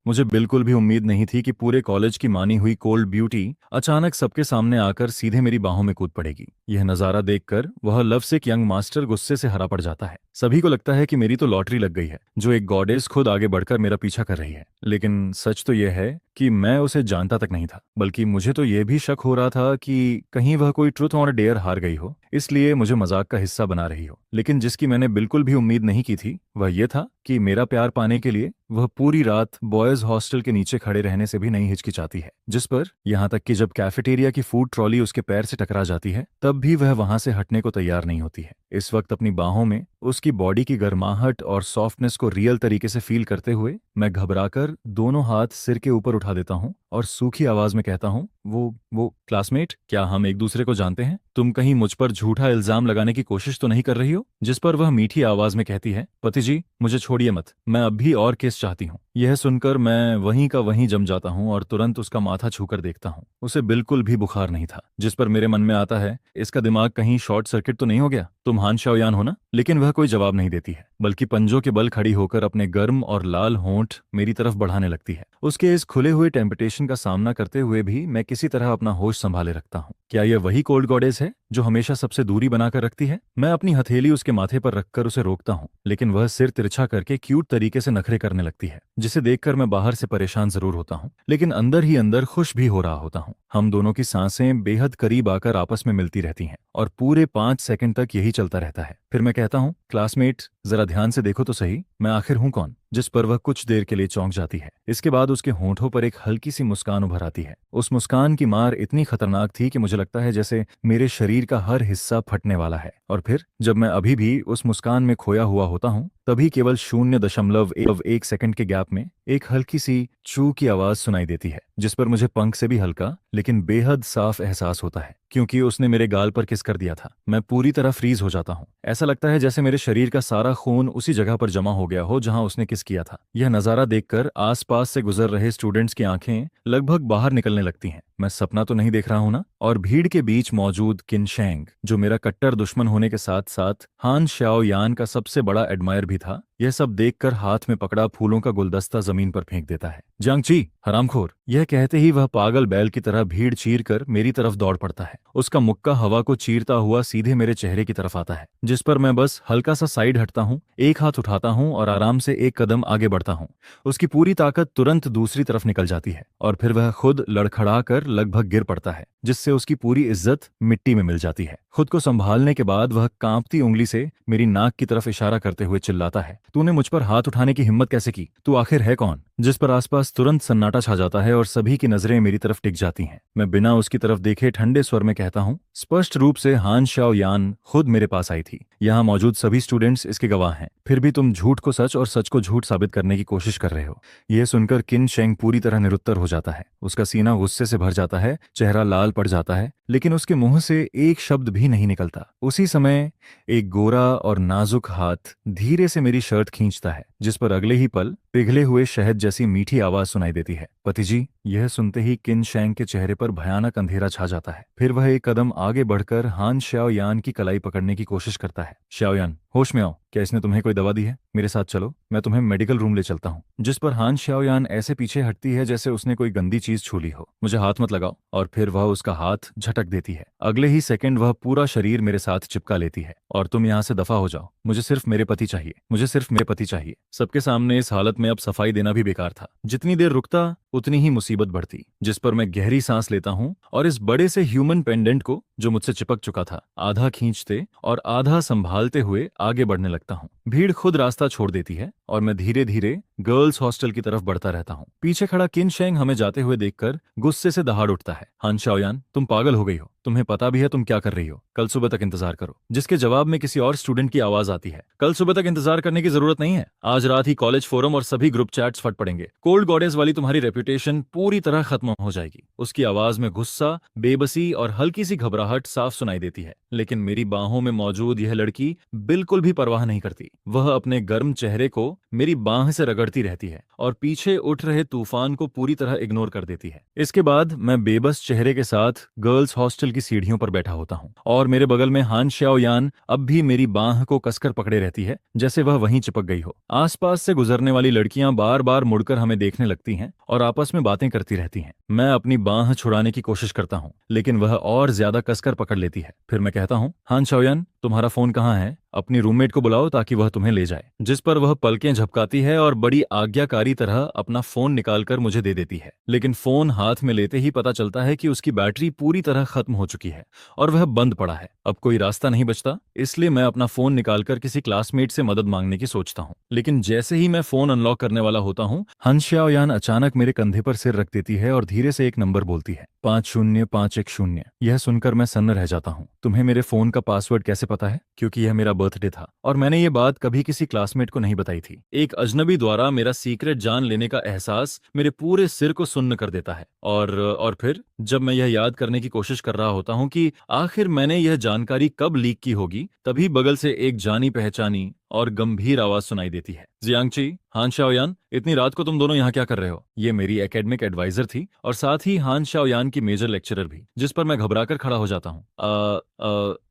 मुझे बिल्कुल भी उम्मीद नहीं थी कि पूरे कॉलेज की मानी हुई कोल्ड ब्यूटी अचानक सबके सामने आकर सीधे मेरी बाहों में कूद पड़ेगी। यह नजारा देखकर वह लवसिक यंग मास्टर गुस्से से हरा पड़ जाता है। सभी को लगता है कि मेरी तो लॉटरी लग गई है, जो एक गॉडेस खुद आगे बढ़कर मेरा पीछा कर रही है। लेकिन सच तो यह है कि मैं उसे जानता तक नहीं था, बल्कि मुझे तो यह भी शक हो रहा था कि कहीं वह कोई ट्रूथ और डेयर हार गई हो, इसलिए मुझे मजाक का हिस्सा बना रही हो। लेकिन जिसकी मैंने बिल्कुल भी उम्मीद नहीं की थी वह यह था कि मेरा प्यार पाने के लिए वह पूरी रात बॉयज हॉस्टल के नीचे खड़े रहने से भी नहीं हिचकिचाती है। जिस पर यहाँ तक कि जब कैफेटेरिया की फूड ट्रॉली उसके पैर से टकरा जाती है तब भी वह वहां से हटने को तैयार नहीं होती है। इस वक्त अपनी बाहों में उसकी बॉडी की गर्माहट और सॉफ्टनेस को रियल तरीके से फील करते हुए मैं घबराकर दोनों हाथ सिर के ऊपर उठा देता हूँ और सूखी आवाज में कहता हूँ, वो क्लासमेट, क्या हम एक दूसरे को जानते हैं? तुम कहीं मुझ पर झूठा इल्जाम लगाने की कोशिश तो नहीं कर रही हो? जिस पर वह मीठी आवाज में कहती है, पति जी मुझे छोड़िए मत, मैं अब भी और केस चाहती हूँ। यह सुनकर मैं वहीं का वहीं जम जाता हूँ और तुरंत उसका माथा छूकर देखता हूँ। उसे बिल्कुल भी बुखार नहीं था। जिस पर मेरे मन में आता है, इसका दिमाग कहीं शॉर्ट सर्किट तो नहीं हो गया? तुम हान शाओयान हो ना? लेकिन वह कोई जवाब नहीं देती है, बल्कि पंजों के बल खड़ी होकर अपने गर्म और लाल होंठ मेरी तरफ बढ़ाने लगती है। उसके इस खुले हुए टेम्पटेशन का सामना करते हुए भी मैं किसी तरह अपना होश संभाले रखता हूँ। क्या यह वही कोल्ड गॉडेस है जो हमेशा सबसे दूरी बनाकर रखती है? मैं अपनी हथेली उसके माथे पर रखकर उसे रोकता हूँ, लेकिन वह सिर तिरछा करके क्यूट तरीके से नखरे करने लगती है, जिसे देखकर मैं बाहर से परेशान जरूर होता हूँ, लेकिन अंदर ही अंदर खुश भी हो रहा होता हूँ। हम दोनों की सांसें बेहद करीब आकर आपस में मिलती रहती हैं और पूरे 5 सेकंड तक यही चलता रहता है। फिर मैं कहता हूँ, क्लासमेट जरा ध्यान से देखो तो सही, मैं आखिर हूं कौन? जिस पर वह कुछ देर के लिए चौंक जाती है। इसके बाद उसके होंठों पर एक हल्की सी मुस्कान उभर आती है। उस मुस्कान की मार इतनी खतरनाक थी कि मुझे लगता है जैसे मेरे शरीर का हर हिस्सा फटने वाला है। और फिर जब मैं अभी भी उस मुस्कान में खोया हुआ होता हूँ, तभी केवल 0.1 सेकंड के गैप में एक हल्की सी चू की आवाज सुनाई देती है, जिस पर मुझे पंख से भी हल्का लेकिन बेहद साफ एहसास होता है, क्योंकि उसने मेरे गाल पर किस कर दिया था। मैं पूरी तरह फ्रीज हो जाता हूँ। ऐसा लगता है जैसे मेरे शरीर का सारा खून उसी जगह पर जमा हो गया हो जहां उसने किस किया था। यह नजारा देखकर आसपास से गुजर रहे स्टूडेंट्स की आंखें लगभग बाहर निकलने लगती हैं। मैं सपना तो नहीं देख रहा हूं ना? और भीड़ के बीच मौजूद किनशेंग, जो मेरा कट्टर दुश्मन होने के साथ साथ हान शाओ यान का सबसे बड़ा एडमायर भी था, यह सब देखकर हाथ में पकड़ा फूलों का गुलदस्ता जमीन पर फेंक देता है। जांगची, हरामखोर! यह कहते ही वह पागल बैल की तरह भीड़ चीर कर मेरी तरफ दौड़ पड़ता है। उसका मुक्का हवा को चीरता हुआ सीधे मेरे चेहरे की तरफ आता है, जिस पर मैं बस हल्का सा साइड हटता हूँ, एक हाथ उठाता हूँ और आराम से एक कदम आगे बढ़ता हूँ। उसकी पूरी ताकत तुरंत दूसरी तरफ निकल जाती है और फिर वह खुद लड़खड़ा कर लगभग गिर पड़ता है, जिससे उसकी पूरी इज्जत मिट्टी में मिल जाती है। खुद को संभालने के बाद वह कांपती उंगली से मेरी नाक की तरफ इशारा करते हुए चिल्लाता है, तूने मुझ पर हाथ उठाने की हिम्मत कैसे की? तू आखिर है कौन? जिस पर आसपास तुरंत सन्नाटा छा जाता है और सभी की नजरें मेरी तरफ टिक जाती हैं। मैं बिना उसकी तरफ देखे ठंडे स्वर में कहता हूँ, स्पष्ट रूप से हान शाओ यान खुद मेरे पास आई थी। यहाँ मौजूद सभी स्टूडेंट्स इसके गवाह हैं। फिर भी तुम झूठ को सच और सच को झूठ साबित करने की कोशिश कर रहे हो। यह सुनकर किन शेंग पूरी तरह निरुत्तर हो जाता है। उसका सीना गुस्से से भर जाता है, चेहरा लाल पड़ जाता है, लेकिन उसके मुंह से एक शब्द भी नहीं निकलता। उसी समय एक गोरा और नाजुक हाथ धीरे से मेरी शर्ट खींचता है, जिस पर अगले ही पल पिघले हुए शहद जैसी मीठी आवाज सुनाई देती है, पति जी। यह सुनते ही किन शेंग के चेहरे पर भयानक अंधेरा छा जाता है। फिर वह एक कदम आगे बढ़कर हान शाओ यान की कलाई पकड़ने की कोशिश करता है। शाओ यान, होश में आओ, क्या इसने तुम्हें कोई दवा दी है? मेरे साथ चलो, मैं तुम्हें मेडिकल रूम ले चलता हूँ। जिस पर हान शाओ यान ऐसे पीछे हटती है जैसे उसने कोई गंदी चीज छू ली हो। मुझे हाथ मत लगाओ। और फिर वह उसका हाथ झटक देती है। अगले ही सेकंड वह पूरा शरीर मेरे साथ चिपका लेती है। और तुम यहाँ से दफा हो जाओ, मुझे सिर्फ मेरे पति चाहिए, मुझे सिर्फ मेरे पति चाहिए। सबके सामने इस हालत में अब सफाई देना भी बेकार था। जितनी देर रुकता उतनी ही मुसीबत बढ़ती। जिस पर मैं गहरी सांस लेता हूँ और इस बड़े से ह्यूमन पेंडेंट को, जो मुझसे चिपक चुका था, आधा खींचते और आधा संभालते हुए आगे बढ़ने लगता हूँ। भीड़ खुद रास्ता छोड़ देती है और मैं धीरे धीरे गर्ल्स हॉस्टल की तरफ बढ़ता रहता हूँ। पीछे खड़ा किन शेंग हमें जाते हुए देखकर गुस्से से दहाड़ उठता है। हान शाओयान, तुम पागल हो गई हो, तुम्हें पता भी है तुम क्या कर रही हो। कल सुबह तक इंतजार करो। जिसके जवाब में किसी और स्टूडेंट की आवाज आती है, कल सुबह तक इंतजार करने की जरूरत नहीं है, आज रात ही कॉलेज फोरम और सभी ग्रुप चैट्स फट पड़ेंगे। कोल्ड गॉडेस वाली तुम्हारी रेपुटेशन पूरी तरह खत्म हो जाएगी। उसकी आवाज में गुस्सा, बेबसी और हल्की सी घबराहट साफ सुनाई देती है, लेकिन मेरी बाहों में मौजूद यह लड़की बिल्कुल भी परवाह नहीं करती। वह अपने गर्म चेहरे को मेरी बाह से रगड़ करती रहती है और पीछे उठ रहे तूफान को पूरी तरह इग्नोर कर देती है। इसके बाद मैं बेबस चेहरे के साथ गर्ल्स हॉस्टल की सीढ़ियों पर बैठा होता हूँ और मेरे बगल में हान शाओयान अब भी मेरी बाह को कसकर पकड़े रहती है, जैसे वह वहीं चिपक गई हो। आसपास से गुजरने वाली लड़कियां बार बार मुड़कर हमें देखने लगती हैं और आपस में बातें करती रहती हैं। मैं अपनी बाह छुड़ाने की कोशिश करता हूँ, लेकिन वह और ज्यादा कसकर पकड़ लेती है। फिर मैं कहता हूँ, हान शाओयान, तुम्हारा फोन कहाँ है? अपनी रूममेट को बुलाओ ताकि वह तुम्हें ले जाए। जिस पर वह पलकें झपकाती है और बड़ी आज्ञाकारी तरह अपना फोन निकालकर मुझे दे देती है। लेकिन फोन हाथ में लेते ही पता चलता है कि उसकी बैटरी पूरी तरह खत्म हो चुकी है और वह बंद पड़ा है। अब कोई रास्ता नहीं बचता, इसलिए मैं अपना फोन निकालकर किसी क्लासमेट से मदद मांगने की सोचता हूँ। लेकिन जैसे ही मैं फोन अनलॉक करने वाला होता हूँ, हान शाओयान अचानक मेरे कंधे पर सिर रख देती है और धीरे से एक नंबर बोलती है, 50510। यह सुनकर मैं सन्न रह जाता हूँ। तुम्हें मेरे फोन का पासवर्ड कैसे पता है? क्योंकि यह मेरा बर्थडे था और मैंने ये बात कभी किसी क्लासमेट को नहीं बताई थी। एक अजनबी द्वारा मेरा सीक्रेट जान लेने का एहसास मेरे पूरे सिर को सुन्न कर देता है। और फिर जब मैं यह याद करने की कोशिश कर रहा होता हूँ कि आखिर मैंने यह जानकारी कब लीक की होगी, तभी बगल से एक जानी पहचानी और गंभीर आवाज सुनाई देती है, जियांगची, हान शाओयान, इतनी रात को तुम दोनों यहाँ क्या कर रहे हो? ये मेरी एकेडमिक एडवाइजर थी और साथ ही हान शाओयान की मेजर लेक्चरर भी, जिस पर मैं घबराकर खड़ा हो जाता हूँ।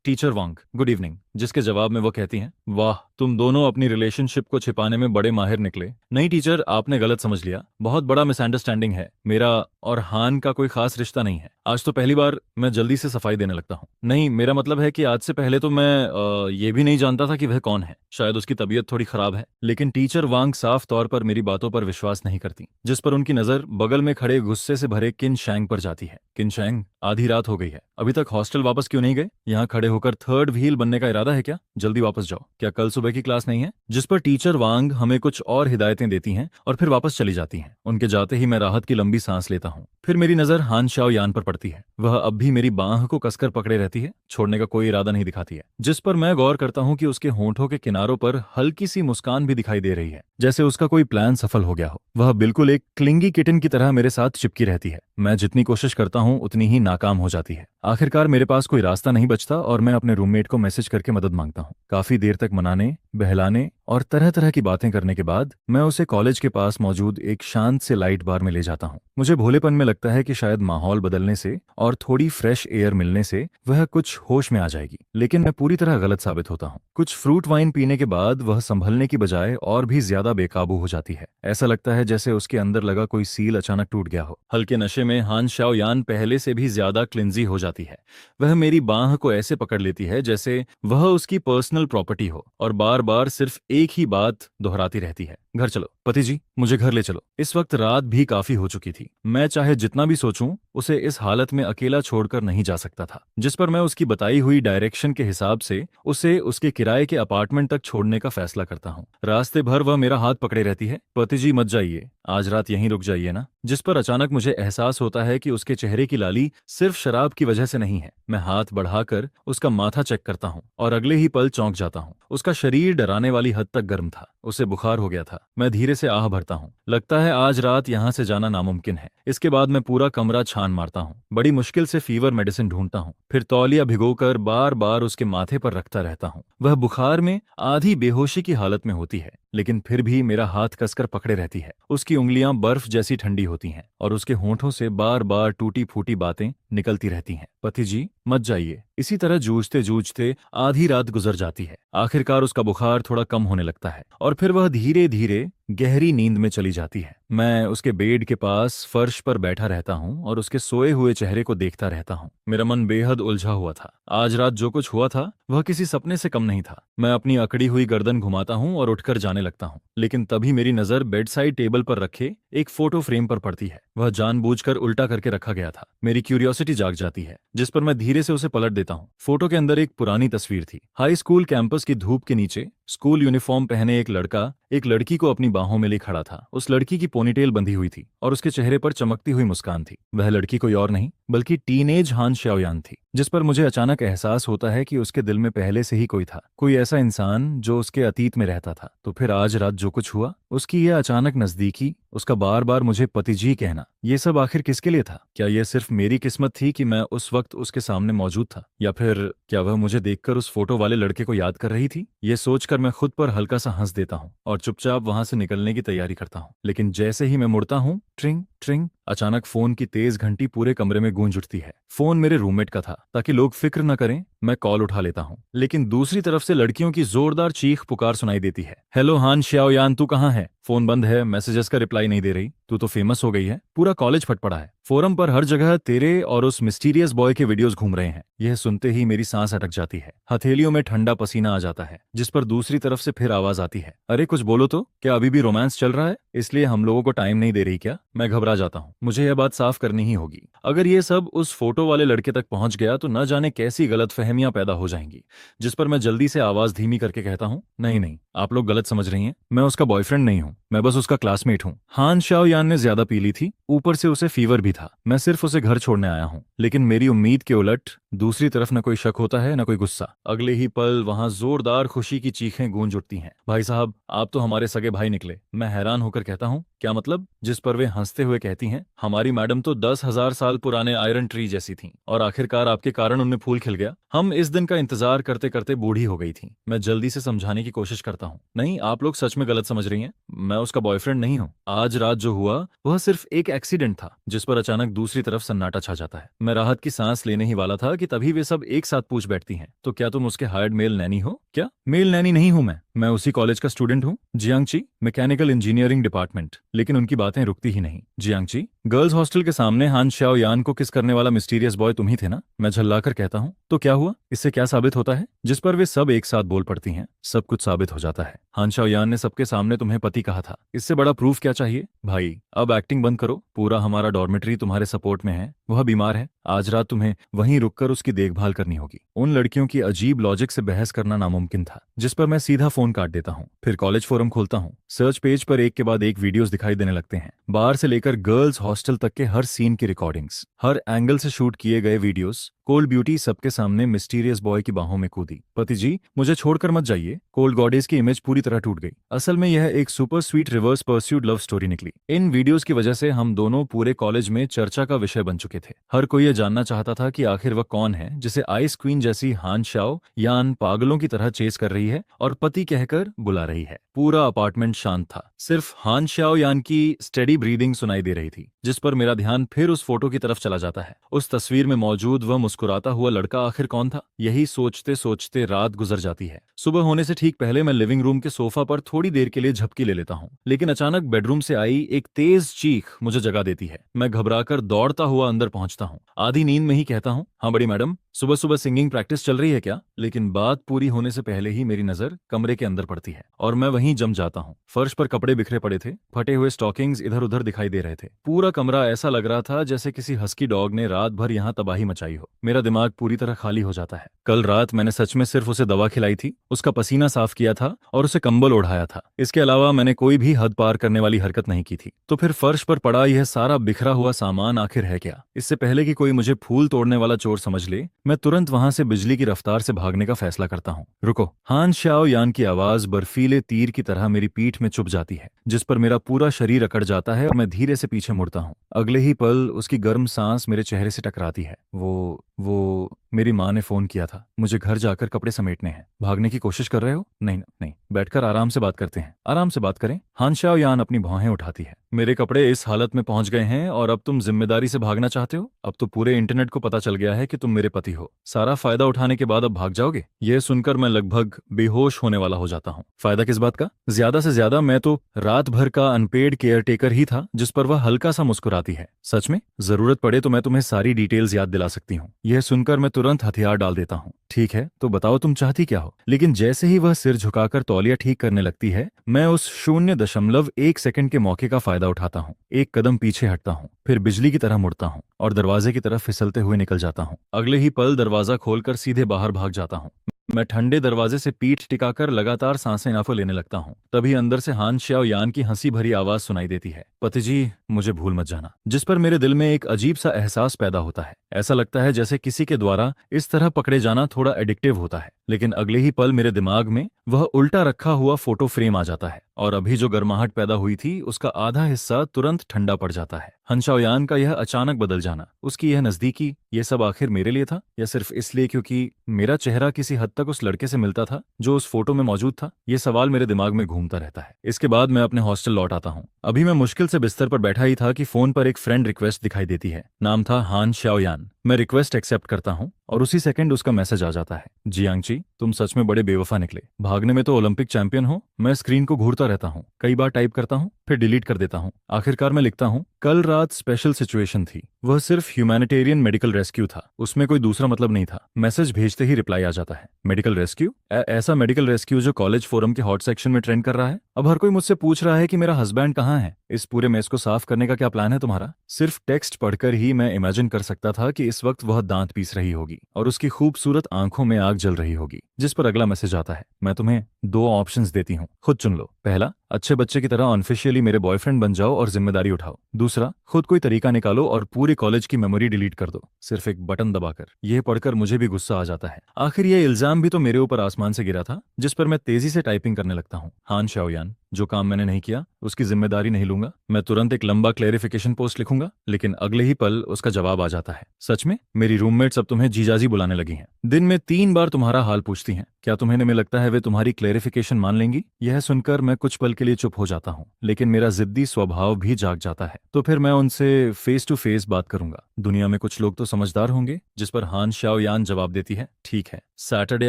टीचर वांग, गुड इवनिंग। जिसके जवाब में वो कहती हैं, वाह, तुम दोनों अपनी रिलेशनशिप को छिपाने में बड़े माहिर निकले। नहीं टीचर, आपने गलत समझ लिया, बहुत बड़ा मिसअंडरस्टैंडिंग है। मेरा और हान का कोई खास रिश्ता नहीं है। आज तो पहली बार मैं जल्दी से सफाई देने लगता हूँ। नहीं, मेरा मतलब है कि आज से पहले तो मैं ये भी नहीं जानता था कि वह कौन है। शायद उसकी तबीयत थोड़ी खराब है। लेकिन टीचर वांग साफ तौर पर मेरी बातों पर विश्वास नहीं करती, जिस पर उनकी नजर बगल में खड़े गुस्से से भरे किन शैंग पर जाती है। किन शैंग, आधी रात हो गई है, अभी तक हॉस्टल वापस क्यों नहीं गए? यहाँ खड़े होकर थर्ड व्हील बनने का इरादा है क्या? जल्दी वापस जाओ। क्या कल सुबह की क्लास नहीं है? जिस पर टीचर वांग हमें कुछ और हिदायतें देती हैं और फिर वापस चली जाती हैं। उनके जाते ही मैं राहत की लंबी सांस लेता हूँ। फिर मेरी नजर हान शाओयान पर पड़ती है। वह अब भी मेरी बाह को कसकर पकड़े रहती है, छोड़ने का कोई इरादा नहीं दिखाती है। जिस पर मैं गौर करता हूँ कि उसके होंठों के किनारों पर हल्की सी मुस्कान भी दिखाई दे रही है, जैसे उसका कोई प्लान सफल हो गया हो। वह बिल्कुल एक क्लिंगी किटन की तरह मेरे साथ चिपकी रहती है। मैं जितनी कोशिश करता हूँ उतनी ही नाकाम हो जाती है। आखिरकार मेरे पास कोई रास्ता नहीं बचता और मैं अपने रूममेट को मैसेज करके मदद मांगता हूँ। काफी देर तक मनाने, बहलाने और तरह तरह की बातें करने के बाद मैं उसे कॉलेज के पास मौजूद एक शांत से लाइट बार में ले जाता हूँ। मुझे भोलेपन में लगता है कि शायद माहौल बदलने से और थोड़ी फ्रेश एयर मिलने से वह कुछ होश में आ जाएगी, लेकिन मैं पूरी तरह गलत साबित होता हूँ। कुछ फ्रूट वाइन पीने के बाद वह संभलने की बजाय और भी ज्यादा बेकाबू हो जाती है। ऐसा लगता है जैसे उसके अंदर लगा कोई सील अचानक टूट गया हो। हल्के नशे में हान शाओयान पहले से भी ज्यादा क्लिंजी हो जाती है। वह मेरी बाह को ऐसे पकड़ लेती है जैसे वह उसकी पर्सनल प्रॉपर्टी हो और बार बार सिर्फ एक ही बात दोहराती रहती है, घर चलो पति जी, मुझे घर ले चलो। इस वक्त रात भी काफी हो चुकी थी। मैं चाहे जितना भी सोचूं, उसे इस हालत में अकेला छोड़कर नहीं जा सकता था। जिस पर मैं उसकी बताई हुई डायरेक्शन के हिसाब से उसे उसके किराए के अपार्टमेंट तक छोड़ने का फैसला करता हूँ। रास्ते भर वह मेरा हाथ पकड़े रहती है, पति जी मत जाइए, आज रात यहीं रुक जाइए ना। जिस पर अचानक मुझे एहसास होता है कि उसके चेहरे की लाली सिर्फ शराब की वजह से नहीं है। मैं हाथ बढ़ाकर उसका माथा चेक करता हूँ और अगले ही पल चौंक जाता हूँ। उसका शरीर डराने वाली हद तक गर्म था, उसे बुखार हो गया था। मैं धीरे से आह भरता हूँ, लगता है आज रात यहाँ से जाना नामुमकिन है। इसके बाद मैं पूरा कमरा छान मारता हूँ, बड़ी मुश्किल से फीवर मेडिसिन ढूंढता हूँ, फिर तौलिया भिगोकर बार बार उसके माथे पर रखता रहता हूँ। वह बुखार में आधी बेहोशी की हालत में होती है, लेकिन फिर भी मेरा हाथ कसकर पकड़े रहती है। उसकी उंगलियां बर्फ जैसी ठंडी होती हैं और उसके होंठों से बार बार टूटी फूटी बातें निकलती रहती हैं, पति जी मत जाइए। इसी तरह जूझते जूझते आधी रात गुजर जाती है। आखिरकार उसका बुखार थोड़ा कम होने लगता है और फिर वह धीरे धीरे गहरी नींद में चली जाती है। मैं उसके बेड के पास फर्श पर बैठा रहता हूँ और उसके सोए हुए चेहरे को देखता रहता हूँ। मेरा मन बेहद उलझा हुआ था। आज रात जो कुछ हुआ था वह किसी सपने से कम नहीं था। मैं अपनी अकड़ी हुई गर्दन घुमाता हूँ और उठकर जाने लगता हूँ, लेकिन तभी मेरी नजर बेड साइड टेबल पर रखे एक फोटो फ्रेम पर पड़ती है। वह जानबूझकर उल्टा करके रखा गया था। मेरी क्यूरियोसिटी जाग जाती है, जिस पर मैं धीरे से उसे पलट देता हूँ। फोटो के अंदर एक पुरानी तस्वीर थी। हाई स्कूल कैंपस की धूप के नीचे स्कूल यूनिफॉर्म पहने एक लड़का एक लड़की को अपनी बाहों में ले खड़ा था। उस लड़की की पोनीटेल बंधी हुई थी और उसके चेहरे पर चमकती हुई मुस्कान थी। वह लड़की कोई और नहीं बल्कि टीनेज हान शाओयान थी, जिस पर मुझे अचानक एहसास होता है कि उसके दिल में पहले से ही कोई था, कोई ऐसा इंसान जो उसके अतीत में रहता था। तो फिर आज रात जो कुछ हुआ, उसकी यह अचानक नजदीकी, उसका बार बार मुझे पतिजी कहना, ये सब आखिर किसके लिए था? क्या यह सिर्फ मेरी किस्मत थी कि मैं उस वक्त उसके सामने मौजूद था, या फिर क्या वह मुझे देखकर उस फोटो वाले लड़के को याद कर रही थी? ये सोचकर मैं खुद पर हल्का सा हंस देता हूँ और चुपचाप वहां से निकलने की तैयारी करता हूँ। लेकिन जैसे ही मैं मुड़ता हूँ, ट्रिंग ट्रिंग, अचानक फोन की तेज घंटी पूरे कमरे में गूंज उठती है। फोन मेरे रूममेट का था, ताकि लोग फिक्र न करें मैं कॉल उठा लेता हूँ। लेकिन दूसरी तरफ से लड़कियों की जोरदार चीख पुकार सुनाई देती है। हेलो हान श्याओयान, तू कहाँ है? फोन बंद है, मैसेजेस का रिप्लाई नहीं दे रही। तू तो फेमस हो गई है, पूरा कॉलेज फट पड़ा है, फोरम पर हर जगह तेरे और उस मिस्टीरियस बॉय के वीडियोस घूम रहे हैं। यह सुनते ही मेरी सांस अटक जाती है, हथेलियों में ठंडा पसीना आ जाता है। जिस पर दूसरी तरफ से फिर आवाज आती है, अरे कुछ बोलो तो, क्या अभी भी रोमांस चल रहा है? इसलिए हम लोगों को टाइम नहीं दे रही क्या? मैं घबरा जाता हूँ, मुझे यह बात साफ करनी ही होगी। अगर ये सब उस फोटो वाले लड़के तक पहुंच गया तो न जाने कैसी गलतफहमियां पैदा हो जाएंगी। जिस पर मैं जल्दी से आवाज धीमी करके कहता हूँ, नहीं नहीं, आप लोग गलत समझ रही हैं, मैं उसका बॉयफ्रेंड नहीं हूँ, मैं बस उसका क्लासमेट हूँ। हान शाओयान ने ज्यादा पी ली थी, ऊपर से उसे फीवर भी था, मैं सिर्फ उसे घर छोड़ने आया हूँ। लेकिन मेरी उम्मीद के उलट दूसरी तरफ न कोई शक होता है न कोई गुस्सा। अगले ही पल वहां जोरदार खुशी की चीखें गूंज उठती हैं। भाई साहब, आप तो हमारे सगे भाई निकले। मैं हैरान होकर कहता हूँ, क्या मतलब? जिस पर वे हंसते हुए कहती हैं, हमारी मैडम तो 10,000 साल पुराने आयरन ट्री जैसी थी, और आखिरकार आपके कारण उनमें फूल खिल गया। हम इस दिन का इंतजार करते करते बूढ़ी हो गई थी। मैं जल्दी से समझाने की कोशिश करता हूँ, नहीं, आप लोग सच में गलत समझ रही हैं, मैं उसका बॉयफ्रेंड नहीं हूँ। आज रात जो हुआ वह सिर्फ एक एक्सीडेंट था। जिस पर अचानक दूसरी तरफ सन्नाटा छा जाता है। मैं राहत की सांस लेने ही वाला था कि तभी वे सब एक साथ पूछ बैठती हैं, तो क्या तुम उसके हायर्ड मेल नैनी हो? क्या? मेल नैनी नहीं हूं मैं उसी कॉलेज का स्टूडेंट हूँ, जियांगची, मैकेनिकल इंजीनियरिंग डिपार्टमेंट। लेकिन उनकी बातें रुकती ही नहीं। जियांगची, गर्ल्स हॉस्टल के सामने हान शाओयान को किस करने वाला मिस्टीरियस बॉय तुम ही थे ना? मैं झल्लाकर कहता हूँ, तो क्या हुआ? इससे क्या साबित होता है? जिस पर वे सब एक साथ बोल पड़ती हैं, सब कुछ साबित हो जाता है। हान शाओयान ने सबके सामने तुम्हें पति कहा था, इससे बड़ा प्रूफ क्या चाहिए? भाई अब एक्टिंग बंद करो, पूरा हमारा डॉर्मेट्री तुम्हारे सपोर्ट में है। वह बीमार है, आज रात तुम्हें वहीं रुककर उसकी देखभाल करनी होगी। उन लड़कियों की अजीब लॉजिक से बहस करना नामुमकिन था। जिस पर मैं सीधा फोन काट देता हूँ। फिर कॉलेज फोरम खोलता हूँ। सर्च पेज पर एक के बाद एक वीडियोस दिखाई देने लगते हैं। बाहर से लेकर गर्ल्स हॉस्टल तक के हर सीन की रिकॉर्डिंग्स, हर एंगल से शूट किए गए वीडियोस। कोल्ड ब्यूटी सबके सामने मिस्टीरियस बॉय की बाहों में कूदी। पति जी, मुझे छोड़कर मत जाइए। कोल्ड गॉडेस की इमेज पूरी तरह टूट गई। असल में यह एक super sweet reverse pursued love story निकली। इन वीडियोस की वजह से हम दोनों पूरे कॉलेज में चर्चा का विषय बन चुके थे। हर कोई ये जानना चाहता था कि आखिर वह कौन है जिसे आइस क्वीन जैसी हान शाओ यान पागलों की तरह चेस कर रही है और पति कहकर बुला रही है। पूरा अपार्टमेंट शांत था, सिर्फ हान शाओ यान की स्टेडी ब्रीदिंग सुनाई दे रही थी। जिस पर मेरा ध्यान फिर उस फोटो की तरफ चला जाता है। उस तस्वीर में मौजूद वह मुस्कुराता हुआ लड़का आखिर कौन था? यही सोचते सोचते रात गुजर जाती है। सुबह होने से ठीक पहले मैं लिविंग रूम के सोफा पर थोड़ी देर के लिए झपकी ले लेता हूँ, लेकिन अचानक बेडरूम से आई एक तेज चीख मुझे जगा देती है। मैं घबराकर दौड़ता हुआ अंदर पहुंचता हूँ। आधी नींद में ही कहता हूँ, हाँ बड़ी मैडम, सुबह सुबह सिंगिंग प्रैक्टिस चल रही है क्या? लेकिन बात पूरी होने से पहले ही मेरी नजर कमरे के अंदर पड़ती है और मैं वहीं जम जाता हूँ। फर्श पर कपड़े बिखरे पड़े थे, फटे हुए स्टॉकिंग्स इधर उधर दिखाई दे रहे थे। पूरा कमरा ऐसा लग रहा था जैसे किसी हस्की डॉग ने रात भर यहाँ तबाही मचाई हो। मेरा दिमाग पूरी तरह खाली हो जाता है। कल रात मैंने सच में सिर्फ उसे दवा खिलाई थी, उसका पसीना साफ किया था और उसे कंबल ओढ़ाया था। इसके अलावा मैंने कोई भी हद पार करने वाली हरकत नहीं की थी। तो फिर फर्श पर पड़ा यह सारा बिखरा हुआ सामान आखिर है क्या? इससे पहले कि कोई मुझे फूल तोड़ने वाला चोर समझ ले, मैं तुरंत वहां से बिजली की रफ्तार से भागने का फैसला करता हूँ। रुको! हान शाओ यान की आवाज बर्फीले तीर की तरह मेरी पीठ में चुभ जाती है, जिस पर मेरा पूरा शरीर अकड़ जाता है और मैं धीरे से पीछे मुड़ता हूँ। अगले ही पल उसकी गर्म सांस मेरे चेहरे से टकराती है। वो मेरी माँ ने फोन किया था, मुझे घर जाकर कपड़े समेटने हैं। भागने की कोशिश कर रहे हो? नहीं नहीं, बैठकर आराम से बात करते हैं। आराम से बात करें। हान शाओ यान अपनी भौहें उठाती है। मेरे कपड़े इस हालत में पहुंच गए हैं और अब तुम जिम्मेदारी से भागना चाहते हो? अब तो पूरे इंटरनेट को पता चल गया है कि तुम मेरे पति हो। सारा फायदा उठाने के बाद अब भाग जाओगे? यह सुनकर मैं लगभग बेहोश होने वाला हो जाता हूँ। फायदा किस बात का? ज्यादा से ज्यादा मैं तो रात भर का अनपेड केयरटेकर ही था जिस पर वह हल्का सा मुस्कुराती है। सच में? जरूरत पड़े तो मैं तुम्हें सारी डिटेल्स याद दिला सकती हूँ। यह सुनकर मैं तुरंत हथियार डाल देता हूँ। ठीक है, तो बताओ तुम चाहती क्या हो? लेकिन जैसे ही वह सिर झुकाकर तौलिया ठीक करने लगती है, मैं उस 0.1 सेकंड के मौके का फायदा उठाता हूँ। एक कदम पीछे हटता हूँ, फिर बिजली की तरह मुड़ता हूँ और दरवाजे की तरफ फिसलते हुए निकल जाता हूँ। अगले ही पल दरवाजा खोलकर सीधे बाहर भाग जाता हूँ। मैं ठंडे दरवाजे से पीठ टिकाकर लगातार सांसें नाफो लेने लगता हूँ। तभी अंदर से हान शाओ यान की हंसी भरी आवाज सुनाई देती है। पति जी, मुझे भूल मत जाना, जिस पर मेरे दिल में एक अजीब सा एहसास पैदा होता है। ऐसा लगता है जैसे किसी के द्वारा इस तरह पकड़े जाना थोड़ा एडिक्टिव होता है। लेकिन अगले ही पल मेरे दिमाग में वह उल्टा रखा हुआ फोटो फ्रेम आ जाता है और अभी जो गर्माहट पैदा हुई थी उसका आधा हिस्सा तुरंत ठंडा पड़ जाता है। Han Xiaoyan का यह अचानक बदल जाना, उसकी यह नजदीकी, ये सब आखिर मेरे लिए था या सिर्फ इसलिए क्योंकि मेरा चेहरा किसी हद तक उस लड़के से मिलता था जो उस फोटो में मौजूद था? ये सवाल मेरे दिमाग में घूमता रहता है। इसके बाद मैं अपने हॉस्टल लौट आता हूँ। अभी मैं मुश्किल से बिस्तर पर बैठा ही था कि फोन पर एक फ्रेंड रिक्वेस्ट दिखाई देती है। नाम था Han Xiaoyan। मैं रिक्वेस्ट एक्सेप्ट करता हूँ और उसी सेकंड उसका मैसेज आ जाता है, जियांगची तुम सच में बड़े बेवफा निकले। भागने में तो ओलंपिक चैंपियन हो। मैं स्क्रीन को घूरता रहता हूँ, कई बार टाइप करता हूँ, फिर डिलीट कर देता हूँ। आखिरकार मैं लिखता हूँ, कल रात स्पेशल सिचुएशन थी, वह सिर्फ ह्यूमैनिटेरियन मेडिकल रेस्क्यू था, उसमें कोई दूसरा मतलब नहीं था। मैसेज भेजते ही रिप्लाई आ जाता है, मेडिकल रेस्क्यू? ऐसा मेडिकल रेस्क्यू जो कॉलेज फोरम के हॉट सेक्शन में ट्रेंड कर रहा है? अब हर कोई मुझसे पूछ रहा है कि मेरा हस्बैंड कहाँ है। इस पूरे मेस को साफ करने का क्या प्लान है तुम्हारा? सिर्फ टेक्स्ट पढ़कर ही मैं इमेजिन कर सकता था कि इस वक्त वह दांत पीस रही होगी और उसकी खूबसूरत आंखों में आग जल रही होगी। जिस पर अगला मैसेज आता है, मैं तुम्हें 2 ऑप्शंस देती हूँ, खुद चुन लो। पहला, अच्छे बच्चे की तरह ऑनऑफिशियली मेरे बॉयफ्रेंड बन जाओ और जिम्मेदारी उठाओ। दूसरा, खुद कोई तरीका निकालो और पूरे कॉलेज की मेमोरी डिलीट कर दो, सिर्फ एक बटन दबाकर। यह पढ़कर मुझे भी गुस्सा आ जाता है। आखिर यह इल्जाम भी तो मेरे ऊपर आसमान से गिरा था, जिस पर मैं तेजी से टाइपिंग करने लगता हूँ। Han Xiaoyan, जो काम मैंने नहीं किया उसकी जिम्मेदारी नहीं लूंगा। मैं तुरंत एक लंबा क्लेरिफिकेशन पोस्ट लिखूंगा, लेकिन अगले ही पल उसका जवाब आ जाता है, सच में मेरी रूममेट्स अब तुम्हें जीजाजी बुलाने लगी हैं। दिन में 3 बार तुम्हारा हाल पूछती हैं। क्या तुम्हें नहीं लगता है वे तुम्हारी क्लेरिफिकेशन मान लेंगी? यह सुनकर मैं कुछ पल के लिए चुप हो जाता हूँ, लेकिन मेरा जिद्दी स्वभाव भी जाग जाता है। तो फिर मैं उनसे फेस टू फेस बात करूंगा। दुनिया में कुछ लोग तो समझदार होंगे। जिस पर Han Xiaoyan जवाब देती है, ठीक है, सैटरडे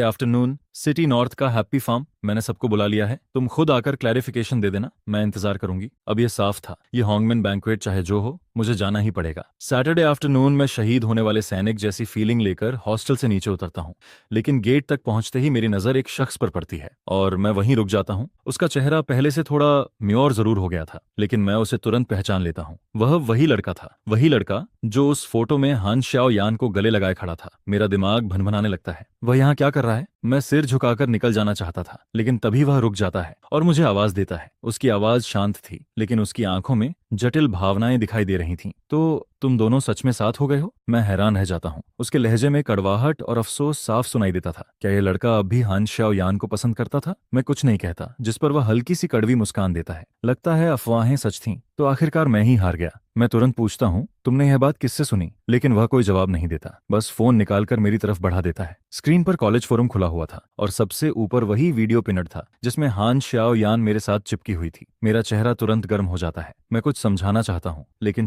आफ्टरनून, सिटी नॉर्थ का हैप्पी फार्म, मैंने सबको बुला लिया है, तुम खुद आकर क्लैरिफिकेशन दे देना, मैं इंतजार करूंगी। अब ये साफ था, ये हॉन्गमैन बैंक्वेट चाहे जो हो, मुझे जाना ही पड़ेगा। सैटरडे आफ्टरनून में शहीद होने वाले सैनिक जैसी फीलिंग लेकर हॉस्टल से नीचे उतरता हूँ, लेकिन गेट तक पहुंचते ही मेरी नजर एक शख्स पर पड़ती है और मैं वहीं रुक जाता हूँ। उसका चेहरा पहले से थोड़ा म्योर जरूर हो गया था, लेकिन मैं उसे तुरंत पहचान लेता हूँ। वह वही लड़का था, वही लड़का जो उस फोटो में Han Xiaoyan को गले लगाए खड़ा था। मेरा दिमाग भनभनाने लगता है, वह यहाँ क्या कर रहा है? मैं सिर झुकाकर निकल जाना चाहता था, लेकिन तभी वह रुक जाता है और मुझे आवाज देता है। उसकी आवाज शांत थी, लेकिन उसकी आंखों में जटिल भावनाएं दिखाई दे रही थीं। तो तुम दोनों सच में साथ हो गए हो? मैं हैरान रह जाता हूँ। उसके लहजे में कड़वाहट और अफसोस साफ सुनाई देता था। क्या यह लड़का अब भी Han Xiaoyan को पसंद करता था? मैं कुछ नहीं कहता, जिस पर वह हल्की सी कड़वी मुस्कान देता है। लगता है अफवाहें सच थीं, तो आखिरकार मैं ही हार गया। मैं तुरंत पूछता हूँ, तुमने यह बात किससे सुनी? लेकिन वह कोई जवाब नहीं देता, बस फोन निकालकर मेरी तरफ बढ़ा देता है। स्क्रीन पर कॉलेज फोरम खुला हुआ था और सबसे ऊपर वही वीडियो पिनड था जिसमें Han Xiaoyan मेरे साथ चिपकी हुई थी। मेरा चेहरा तुरंत गर्म हो जाता है। मैं कुछ समझाना चाहता हूँ, लेकिन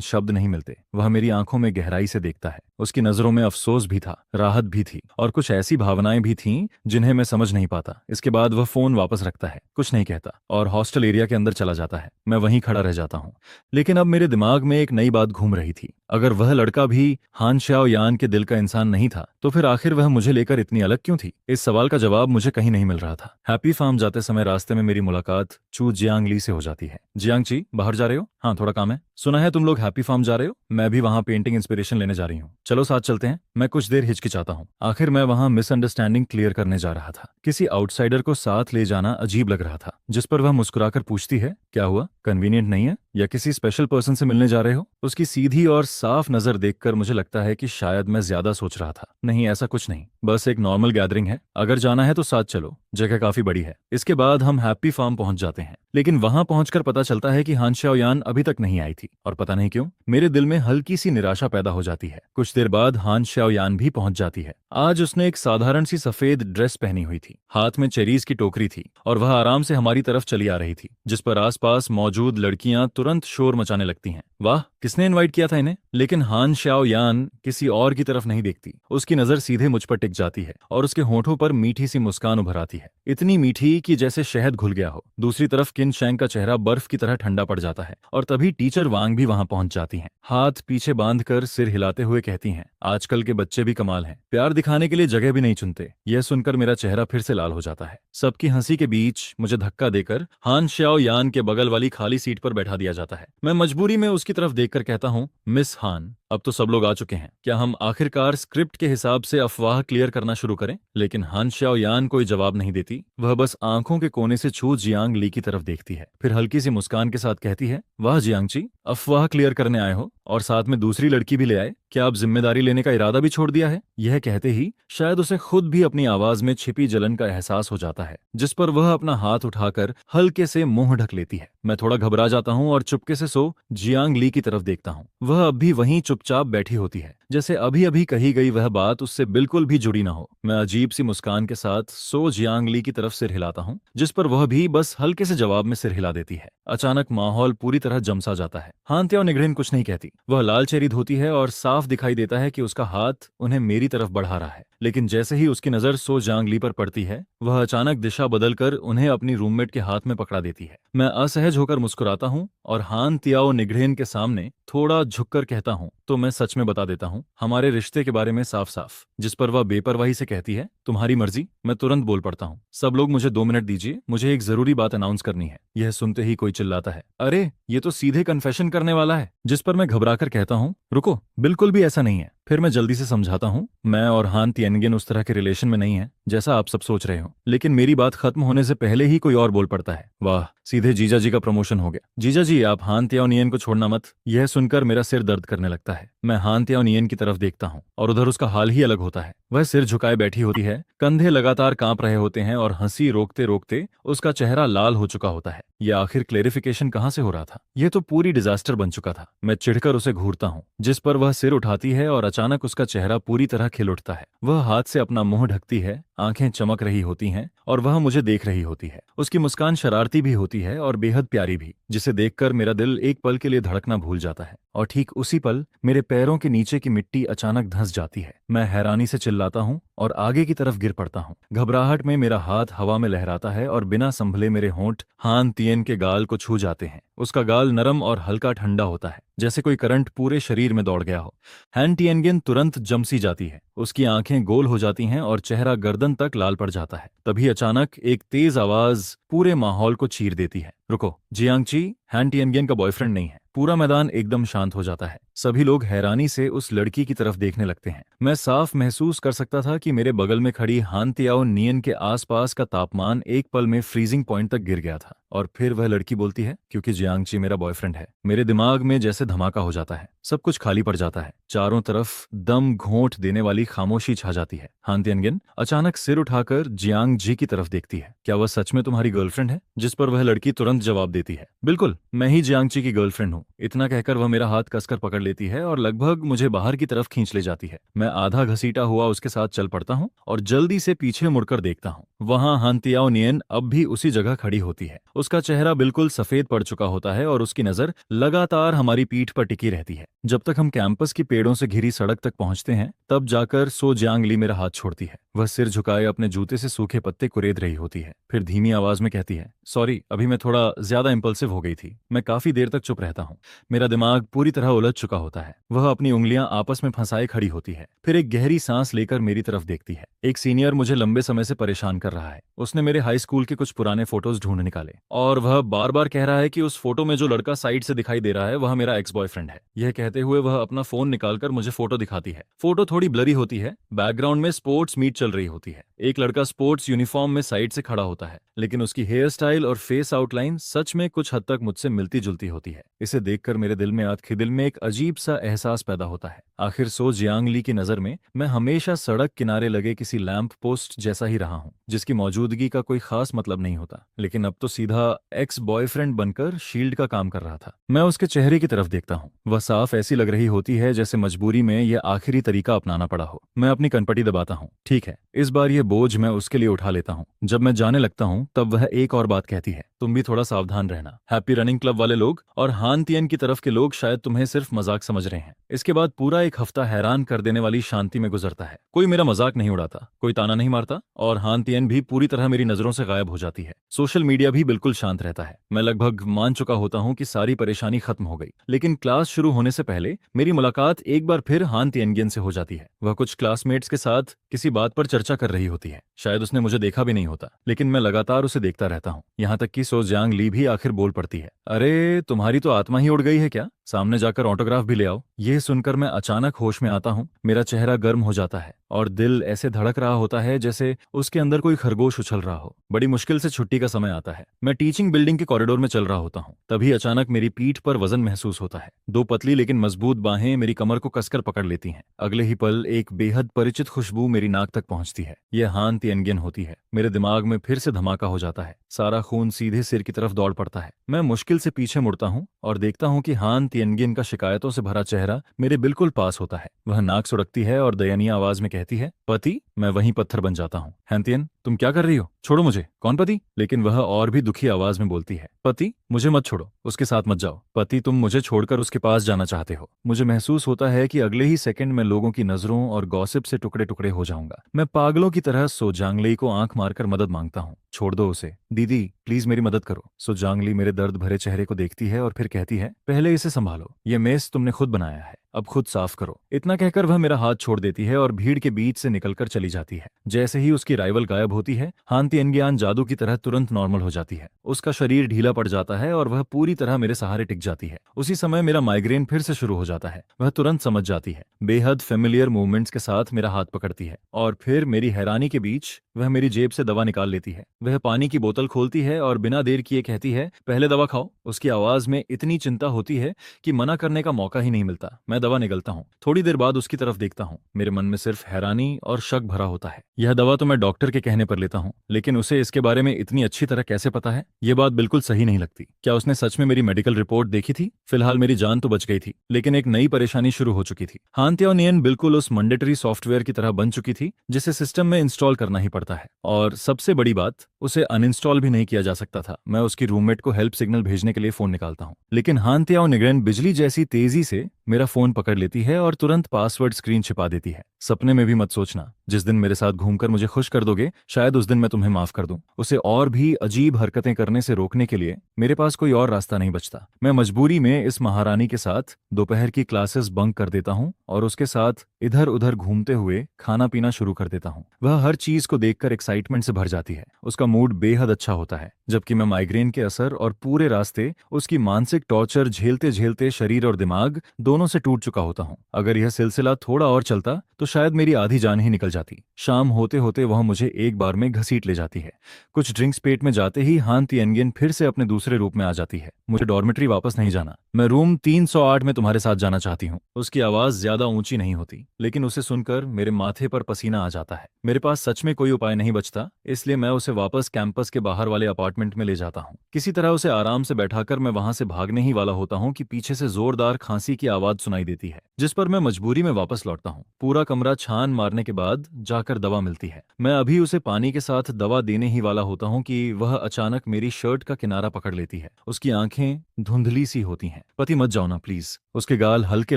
शब्द नहीं मिलते। वह मेरी आंखों में गहराई से देखता है। उसकी नजरों में अफसोस भी था, राहत भी थी और कुछ ऐसी भावनाएं भी थीं जिन्हें मैं समझ नहीं पाता। इसके बाद वह फोन वापस रखता है, कुछ नहीं कहता और हॉस्टल एरिया के अंदर चला जाता है। मैं वहीं खड़ा रह जाता हूँ, लेकिन अब मेरे दिमाग में एक नई बात घूम रही थी। अगर वह लड़का भी Han Xiaoyan के दिल का इंसान नहीं था, तो फिर आखिर वह मुझे लेकर इतनी अलग क्यों थी? इस सवाल का जवाब मुझे कहीं नहीं मिल रहा था। हैप्पी फार्म जाते समय रास्ते में मेरी मुलाकात चू जियांगली से हो जाती है। जियांगची, बाहर जा रहे हो? हाँ, थोड़ा काम है। सुना है तुम लोग हैप्पी फार्म जा रहे हो, मैं भी वहाँ पेंटिंग इंस्पिरेशन लेने जा रही हूँ, चलो साथ चलते हैं। मैं कुछ देर हिचकिचाता हूँ। आखिर मैं वहाँ मिसअंडरस्टैंडिंग क्लियर करने जा रहा था। किसी आउटसाइडर को साथ ले जाना अजीब लग रहा था, जिस पर वह मुस्कुराकर पूछती है, क्या हुआ, कन्वीनियंट नहीं है या किसी स्पेशल पर्सन से मिलने जा रहे हो? उसकी सीधी और साफ नजर देखकर मुझे लगता है कि शायद मैं ज्यादा सोच रहा था। नहीं, ऐसा कुछ नहीं, बस एक नॉर्मल गैदरिंग है। अगर जाना है तो साथ चलो, जगह काफी बड़ी है। इसके बाद हम हैप्पी फार्म पहुंच जाते हैं, लेकिन वहां पहुंचकर पता चलता है कि Han Xiaoyan अभी तक नहीं आई थी और पता नहीं क्यों मेरे दिल में हल्की सी निराशा पैदा हो जाती है। कुछ देर बाद Han Xiaoyan भी पहुंच जाती है। आज उसने एक साधारण सी सफेद ड्रेस पहनी हुई थी, हाथ में चेरीज की टोकरी थी और वह आराम से हमारी तरफ चली आ रही थी, जिस पर आसपास मौजूद लड़कियां तुरंत शोर मचाने लगती हैं। वाह, किसने इनवाइट किया था इन्हें? लेकिन Han Xiaoyan किसी और की तरफ नहीं देखती। उसकी नजर सीधे मुझ पर टिक जाती है और उसके होठों पर मीठी सी मुस्कान उभर आती है, इतनी मीठी कि जैसे शहद घुल गया हो। दूसरी तरफ किन शैंग का चेहरा बर्फ की तरह ठंडा पड़ जाता है और तभी टीचर वांग भी वहां पहुंच जाती हैं। हाथ पीछे बांधकर सिर हिलाते हुए कहती हैं, आजकल के बच्चे भी कमाल हैं, प्यार दिखाने के लिए जगह भी नहीं चुनते। यह सुनकर मेरा चेहरा फिर से लाल हो जाता है। सबकी हंसी के बीच मुझे धक्का देकर Han Xiaoyan के बगल वाली खाली सीट पर बैठा दिया जाता है। मैं मजबूरी में उसकी तरफ देखकर कहता हूँ, मिस हान, अब तो सब लोग आ चुके हैं, क्या हम आखिरकार स्क्रिप्ट के हिसाब से अफवाह क्लियर करना शुरू करें? लेकिन हान श्याओ यान कोई जवाब नहीं देती। वह बस आंखों के कोने से छू जियांग ली की तरफ देखती है, फिर हल्की सी मुस्कान के साथ कहती है, वाह जियांग जी, अफवाह क्लियर करने आए हो और साथ में दूसरी लड़की भी ले आए। क्या आप जिम्मेदारी लेने का इरादा भी छोड़ दिया है? यह कहते ही शायद उसे खुद भी अपनी आवाज में छिपी जलन का एहसास हो जाता है, जिस पर वह अपना हाथ उठाकर हल्के से मुंह ढक लेती है। मैं थोड़ा घबरा जाता हूँ और चुपके से सो जियांग ली की तरफ देखता हूँ। वह अब भी वहीं चुपचाप बैठी होती है, जैसे अभी अभी कही गई वह बात उससे बिल्कुल भी जुड़ी ना हो। मैं अजीब सी मुस्कान के साथ सो जियांग ली की तरफ सिर हिलाता हूँ, जिस पर वह भी बस हल्के से जवाब में सिर हिला देती है। अचानक माहौल पूरी तरह जमसा जाता है। हान त्याओ निगड़ेन कुछ नहीं कहती। वह लाल चेहरी धोती है और साफ दिखाई देता है कि उसका हाथ उन्हें मेरी तरफ बढ़ा रहा है। लेकिन जैसे ही उसकी नजर सो जियांग ली पर पड़ती है, वह अचानक दिशा बदलकर उन्हें अपनी रूममेट के हाथ में पकड़ा देती है। मैं असहज होकर मुस्कुराता हूँ और हान त्याओ निगड़ेन के सामने थोड़ा झुककर कहता हूँ, तो मैं सच में बता देता हूँ हमारे रिश्ते के बारे में साफ साफ। जिस पर वह बेपरवाही से कहती है, तुम्हारी मर्जी। मैं तुरंत बोल पड़ता हूँ, सब लोग मुझे 2 मिनट दीजिए, मुझे एक जरूरी बात अनाउंस करनी है। यह सुनते ही कोई चिल्लाता है, अरे ये तो सीधे कन्फेशन करने वाला है। जिस पर मैं घबराकर कहता हूँ, रुको, बिल्कुल भी ऐसा नहीं है। फिर मैं जल्दी से समझाता हूँ, मैं और हान तिएनगिन उस तरह के रिलेशन में नहीं है जैसा आप सब सोच रहे हो। लेकिन मेरी बात खत्म होने से पहले ही कोई और बोल पड़ता है, वाह, सीधे जीजा जी का प्रमोशन हो गया। जीजा जी, आप हान त्याओ नियन को छोड़ना मत। यह सुनकर मेरा सिर दर्द करने लगता है। मैं हान त्याओ नियन की तरफ देखता हूँ और उधर उसका हाल ही अलग होता है। वह सिर झुकाए बैठी होती है, कंधे लगातार कांप रहे होते हैं और हंसी रोकते रोकते उसका चेहरा लाल हो चुका होता है। यह आखिर क्लेरिफिकेशन कहाँ से हो रहा था? यह तो पूरी डिजास्टर बन चुका था। मैं चिढ़कर उसे घूरता हूँ, जिस पर वह सिर उठाती है और अचानक उसका चेहरा पूरी तरह खिल उठता है। वह हाथ से अपना मुंह ढकती है, आंखें चमक रही होती हैं और वह मुझे देख रही होती है। उसकी मुस्कान शरारती भी होती है और बेहद प्यारी भी, जिसे देखकर मेरा दिल एक पल के लिए धड़कना भूल जाता है। और ठीक उसी पल मेरे पैरों के नीचे की मिट्टी अचानक धंस जाती है। मैं हैरानी से चिल्लाता हूँ और आगे की तरफ गिर पड़ता हूँ। घबराहट में मेरा हाथ हवा में लहराता है और बिना संभले मेरे होंठ हान तिएन के गाल को छू जाते हैं। उसका गाल नरम और हल्का ठंडा होता है, जैसे कोई करंट पूरे शरीर में दौड़ गया हो। हान तिएनगिन तुरंत जमसी जाती है, उसकी आंखें गोल हो जाती हैं और चेहरा गर्दन तक लाल पड़ जाता है। तभी अचानक एक तेज आवाज पूरे माहौल को चीर देती है, रुको, जियांगची हान तिएनगिन का बॉयफ्रेंड नहीं है। पूरा मैदान एकदम शांत हो जाता है। सभी लोग हैरानी से उस लड़की की तरफ देखने लगते हैं। मैं साफ महसूस कर सकता था कि मेरे बगल में खड़ी हान त्याओ नियन के आसपास का तापमान एक पल में फ्रीजिंग पॉइंट तक गिर गया था। और फिर वह लड़की बोलती है, क्योंकि जियांगची मेरा बॉयफ्रेंड है। मेरे दिमाग में जैसे धमाका हो जाता है, सब कुछ खाली पड़ जाता है। चारों तरफ दम घोंट देने वाली खामोशी छा जाती है। हान तिएनगिन अचानक सिर उठाकर जियांग जी की तरफ देखती है, क्या वह सच में तुम्हारी गर्लफ्रेंड है? जिस पर वह लड़की तुरंत जवाब देती है, बिल्कुल, मैं ही जियांगची की गर्लफ्रेंड हूँ। इतना कहकर वह मेरा हाथ कसकर पकड़ लेती है और लगभग मुझे बाहर की तरफ खींच ले जाती है। मैं आधा घसीटा हुआ उसके साथ चल पड़ता हूँ और जल्दी से पीछे मुड़कर देखता हूँ। वहां हान त्याओ नियन अब भी उसी जगह खड़ी होती है। उसका चेहरा बिल्कुल सफेद पड़ चुका होता है और उसकी नजर लगातार हमारी पीठ पर टिकी रहती है। जब तक हम कैंपस की पेड़ों से घिरी सड़क तक पहुंचते हैं, तब जाकर सो जियांग ली मेरा हाथ छोड़ती है। वह सिर झुकाए अपने जूते से सूखे पत्ते कुरेद रही होती है, फिर धीमी आवाज में कहती है, सॉरी, अभी मैं थोड़ा ज्यादा इंपल्सिव हो गई थी। मैं काफी देर तक चुप रहता हूँ। मेरा दिमाग पूरी तरह उलझ चुका होता है। वह अपनी उंगलियां आपस में फंसाए खड़ी होती है, फिर एक गहरी सांस लेकर मेरी तरफ देखती है। एक सीनियर मुझे लंबे समय से परेशान कर रहा है। उसने मेरे हाई स्कूल के कुछ पुराने फोटोज ढूंढ निकाले और वह बार बार कह रहा है कि उस फोटो में जो लड़का साइड से दिखाई दे रहा है वह मेरा एक्स बॉयफ्रेंड है। यह कहते हुए वह अपना फोन निकालकर मुझे फोटो दिखाती है। फोटो थोड़ी ब्लरी होती है। बैकग्राउंड में स्पोर्ट्स मीट चल रही होती है। एक लड़का स्पोर्ट्स यूनिफॉर्म में साइड से खड़ा होता है, लेकिन उसकी हेयर स्टाइल और फेस आउटलाइन सच में कुछ हद तक मुझसे मिलती जुलती होती है। इसे देखकर मेरे दिल में एक अजीब सा एहसास पैदा होता है। आखिर सो जियांग ली की नजर में मैं हमेशा सड़क किनारे लगे किसी लैंप पोस्ट जैसा ही रहा हूँ, जिसकी मौजूदगी का कोई खास मतलब नहीं होता। लेकिन अब तो सीधा एक्स बॉयफ्रेंड बनकर शील्ड का काम कर रहा था। मैं उसके चेहरे की तरफ देखता हूँ। वह साफ ऐसी लग रही होती है जैसे मजबूरी में यह आखिरी तरीका अपनाना पड़ा हो। मैं अपनी कनपटी दबाता हूँ। ठीक है, इस बार यह बोझ मैं उसके लिए उठा लेता हूँ। जब मैं जाने लगता हूँ तब वह एक और बात कहती है, तुम भी थोड़ा सावधान रहना। हैप्पी रनिंग क्लब वाले लोग और हान तिएन की तरफ के लोग शायद तुम्हें सिर्फ मजाक समझ रहे हैं। इसके बाद पूरा एक हफ्ता हैरान कर देने वाली शांति में गुजरता है। कोई मेरा मजाक नहीं उड़ाता, कोई ताना नहीं मारता और हान तिएन भी पूरी तरह मेरी नजरों से गायब हो जाती है। सोशल मीडिया भी बिल्कुल शांत रहता है। मैं लगभग मान चुका होता हूँ कि सारी परेशानी खत्म हो गई। लेकिन क्लास शुरू होने से पहले मेरी मुलाकात एक बार फिर हान तिएनगिन से हो जाती है। वह कुछ क्लासमेट्स के साथ किसी बात पर चर्चा कर रही होती है। शायद उसने मुझे देखा भी नहीं होता, लेकिन मैं लगातार उसे देखता रहता हूँ, यहाँ तक कि सो जियांग ली भी आखिर बोल पड़ती है, अरे तुम्हारी तो आत्मा ही उड़ गई है क्या? सामने जाकर ऑटोग्राफ भी ले आओ। यह सुनकर मैं अचानक होश में आता हूँ। मेरा चेहरा गर्म हो जाता है और दिल ऐसे धड़क रहा होता है जैसे उसके अंदर कोई खरगोश उछल रहा हो। बड़ी मुश्किल से छुट्टी का समय आता है। मैं टीचिंग बिल्डिंग के कॉरिडोर में चल रहा होता हूँ। तभी अचानक मेरी पीठ पर वजन महसूस होता है। दो पतली लेकिन मजबूत बाहें मेरी कमर को कसकर पकड़ लेती हैं। अगले ही पल एक बेहद परिचित खुशबू मेरी नाक तक पहुंचती है। यह हान तिएनगियन होती है। मेरे दिमाग में फिर से धमाका हो जाता है। सारा खून सीधे सिर की तरफ दौड़ पड़ता है। मैं मुश्किल से पीछे मुड़ता हूँ और देखता हूँ कि हान तिएनगियन का शिकायतों से भरा चेहरा मेरे बिल्कुल पास होता है। वह नाक सुड़कती है और दयनीय आवाज में कहती है, पति। मैं वहीं पत्थर बन जाता हूँ। हैंतियन, तुम क्या कर रही हो? छोड़ो मुझे। कौन पति? लेकिन वह और भी दुखी आवाज में बोलती है, पति, मुझे मत छोड़ो, उसके साथ मत जाओ। पति, तुम मुझे छोड़कर उसके पास जाना चाहते हो। मुझे महसूस होता है कि अगले ही सेकंड में लोगों की नजरों और गॉसिप से टुकड़े टुकड़े हो जाऊंगा। मैं पागलों की तरह सोजांगली को आंख मारकर मदद मांगता हूँ। छोड़ दो उसे। दीदी, प्लीज मेरी मदद करो। सोजांगली मेरे दर्द भरे चेहरे को देखती है और फिर कहती है, पहले इसे संभालो। ये मेस तुमने खुद बनाया है, अब खुद साफ करो। इतना कहकर वह मेरा हाथ छोड़ देती है और भीड़ के बीच से निकलकर चली जाती है। जैसे ही उसकी राइवल गायब होती है, हान तिएनगियान जादू की तरह तुरंत नॉर्मल हो जाती है। उसका शरीर ढीला पड़ जाता है और वह पूरी तरह मेरे सहारे टिक जाती है। उसी समय मेरा माइग्रेन फिर से शुरू हो जाता है। वह तुरंत समझ जाती है। बेहद फेमिलियर मूवमेंट्स के साथ मेरा हाथ पकड़ती है और फिर मेरी हैरानी के बीच वह मेरी जेब से दवा निकाल लेती है। वह पानी की बोतल खोलती है और बिना देर किए कहती है, पहले दवा खाओ। उसकी आवाज में इतनी चिंता होती है कि मना करने का मौका ही नहीं मिलता। मैं दवा निगलता हूँ। थोड़ी देर बाद उसकी तरफ देखता हूँ। मेरे मन में सिर्फ हैरानी और शक भरा होता है। यह दवा तो मैं डॉक्टर के कहने पर लेता हूँ, लेकिन उसे इसके बारे में इतनी अच्छी तरह कैसे पता है? यह बात बिल्कुल सही नहीं लगती। क्या उसने सच में मेरी मेडिकल रिपोर्ट देखी थी? फिलहाल मेरी जान तो बच गई थी, लेकिन एक नई परेशानी शुरू हो चुकी थी। हान तिएनगियन बिल्कुल उस मैंडेटरी सॉफ्टवेयर की तरह बन चुकी थी जिसे सिस्टम में इंस्टॉल करना ही पड़ता है, और सबसे बड़ी बात, उसे अनइंस्टॉल भी नहीं किया जा सकता था। मैं उसकी रूममेट को हेल्प सिग्नल भेजने के लिए फोन निकालता हूँ, लेकिन हान तिएनगियन बिजली जैसी तेजी से मेरा फोन पकड़ लेती है और तुरंत पासवर्ड स्क्रीन छिपा देती है। सपने में भी मत सोचना। जिस दिन मेरे साथ घूमकर मुझे खुश कर दोगे, शायद उस दिन मैं तुम्हें माफ कर दूं। उसे और भी अजीब हरकतें करने से रोकने के लिए मेरे पास कोई और रास्ता नहीं बचता। मैं मजबूरी में इस महारानी के साथ दोपहर की क्लासेस बंक कर देता हूँ और उसके साथ इधर उधर घूमते हुए खाना पीना शुरू कर देता हूँ। वह हर चीज को देखकर एक्साइटमेंट से भर जाती है। उसका मूड बेहद अच्छा होता है, जबकि मैं माइग्रेन के असर और पूरे रास्ते उसकी मानसिक टॉर्चर झेलते झेलते शरीर और दिमाग दोनों से टूट चुका होता हूँ। अगर यह सिलसिला थोड़ा और चलता तो शायद मेरी आधी जान ही निकल जाती। शाम होते होते वह मुझे एक बार में घसीट ले जाती है। कुछ ड्रिंक्स पेट में जाते ही हान तिएनगियन फिर से अपने दूसरे रूप में आ जाती है। मुझे डॉर्मेट्री वापस नहीं जाना। मैं रूम 308 में तुम्हारे साथ जाना चाहती हूँ। उसकी आवाज ज्यादा ऊंची नहीं होती, लेकिन उसे सुनकर मेरे माथे पर पसीना आ जाता है। मेरे पास सच में कोई उपाय नहीं बचता, इसलिए मैं उसे वापस कैंपस के बाहर वाले अपार्टमेंट में ले जाता हूँ। किसी तरह उसे आराम से बैठाकर मैं वहां से भागने ही वाला होता हूँ कि पीछे से जोरदार खांसी की आवाज सुनाई देती है, जिस पर मैं मजबूरी में वापस लौटता हूँ। पूरा कमरा छान मारने के बाद जाकर दवा मिलती है। मैं अभी उसे पानी के साथ दवा देने ही वाला होता हूँ कि वह अचानक मेरी शर्ट का किनारा पकड़ लेती है। उसकी आंखें धुंधली सी होती हैं। पति, मत जाओ ना प्लीज। उसके गाल हल्के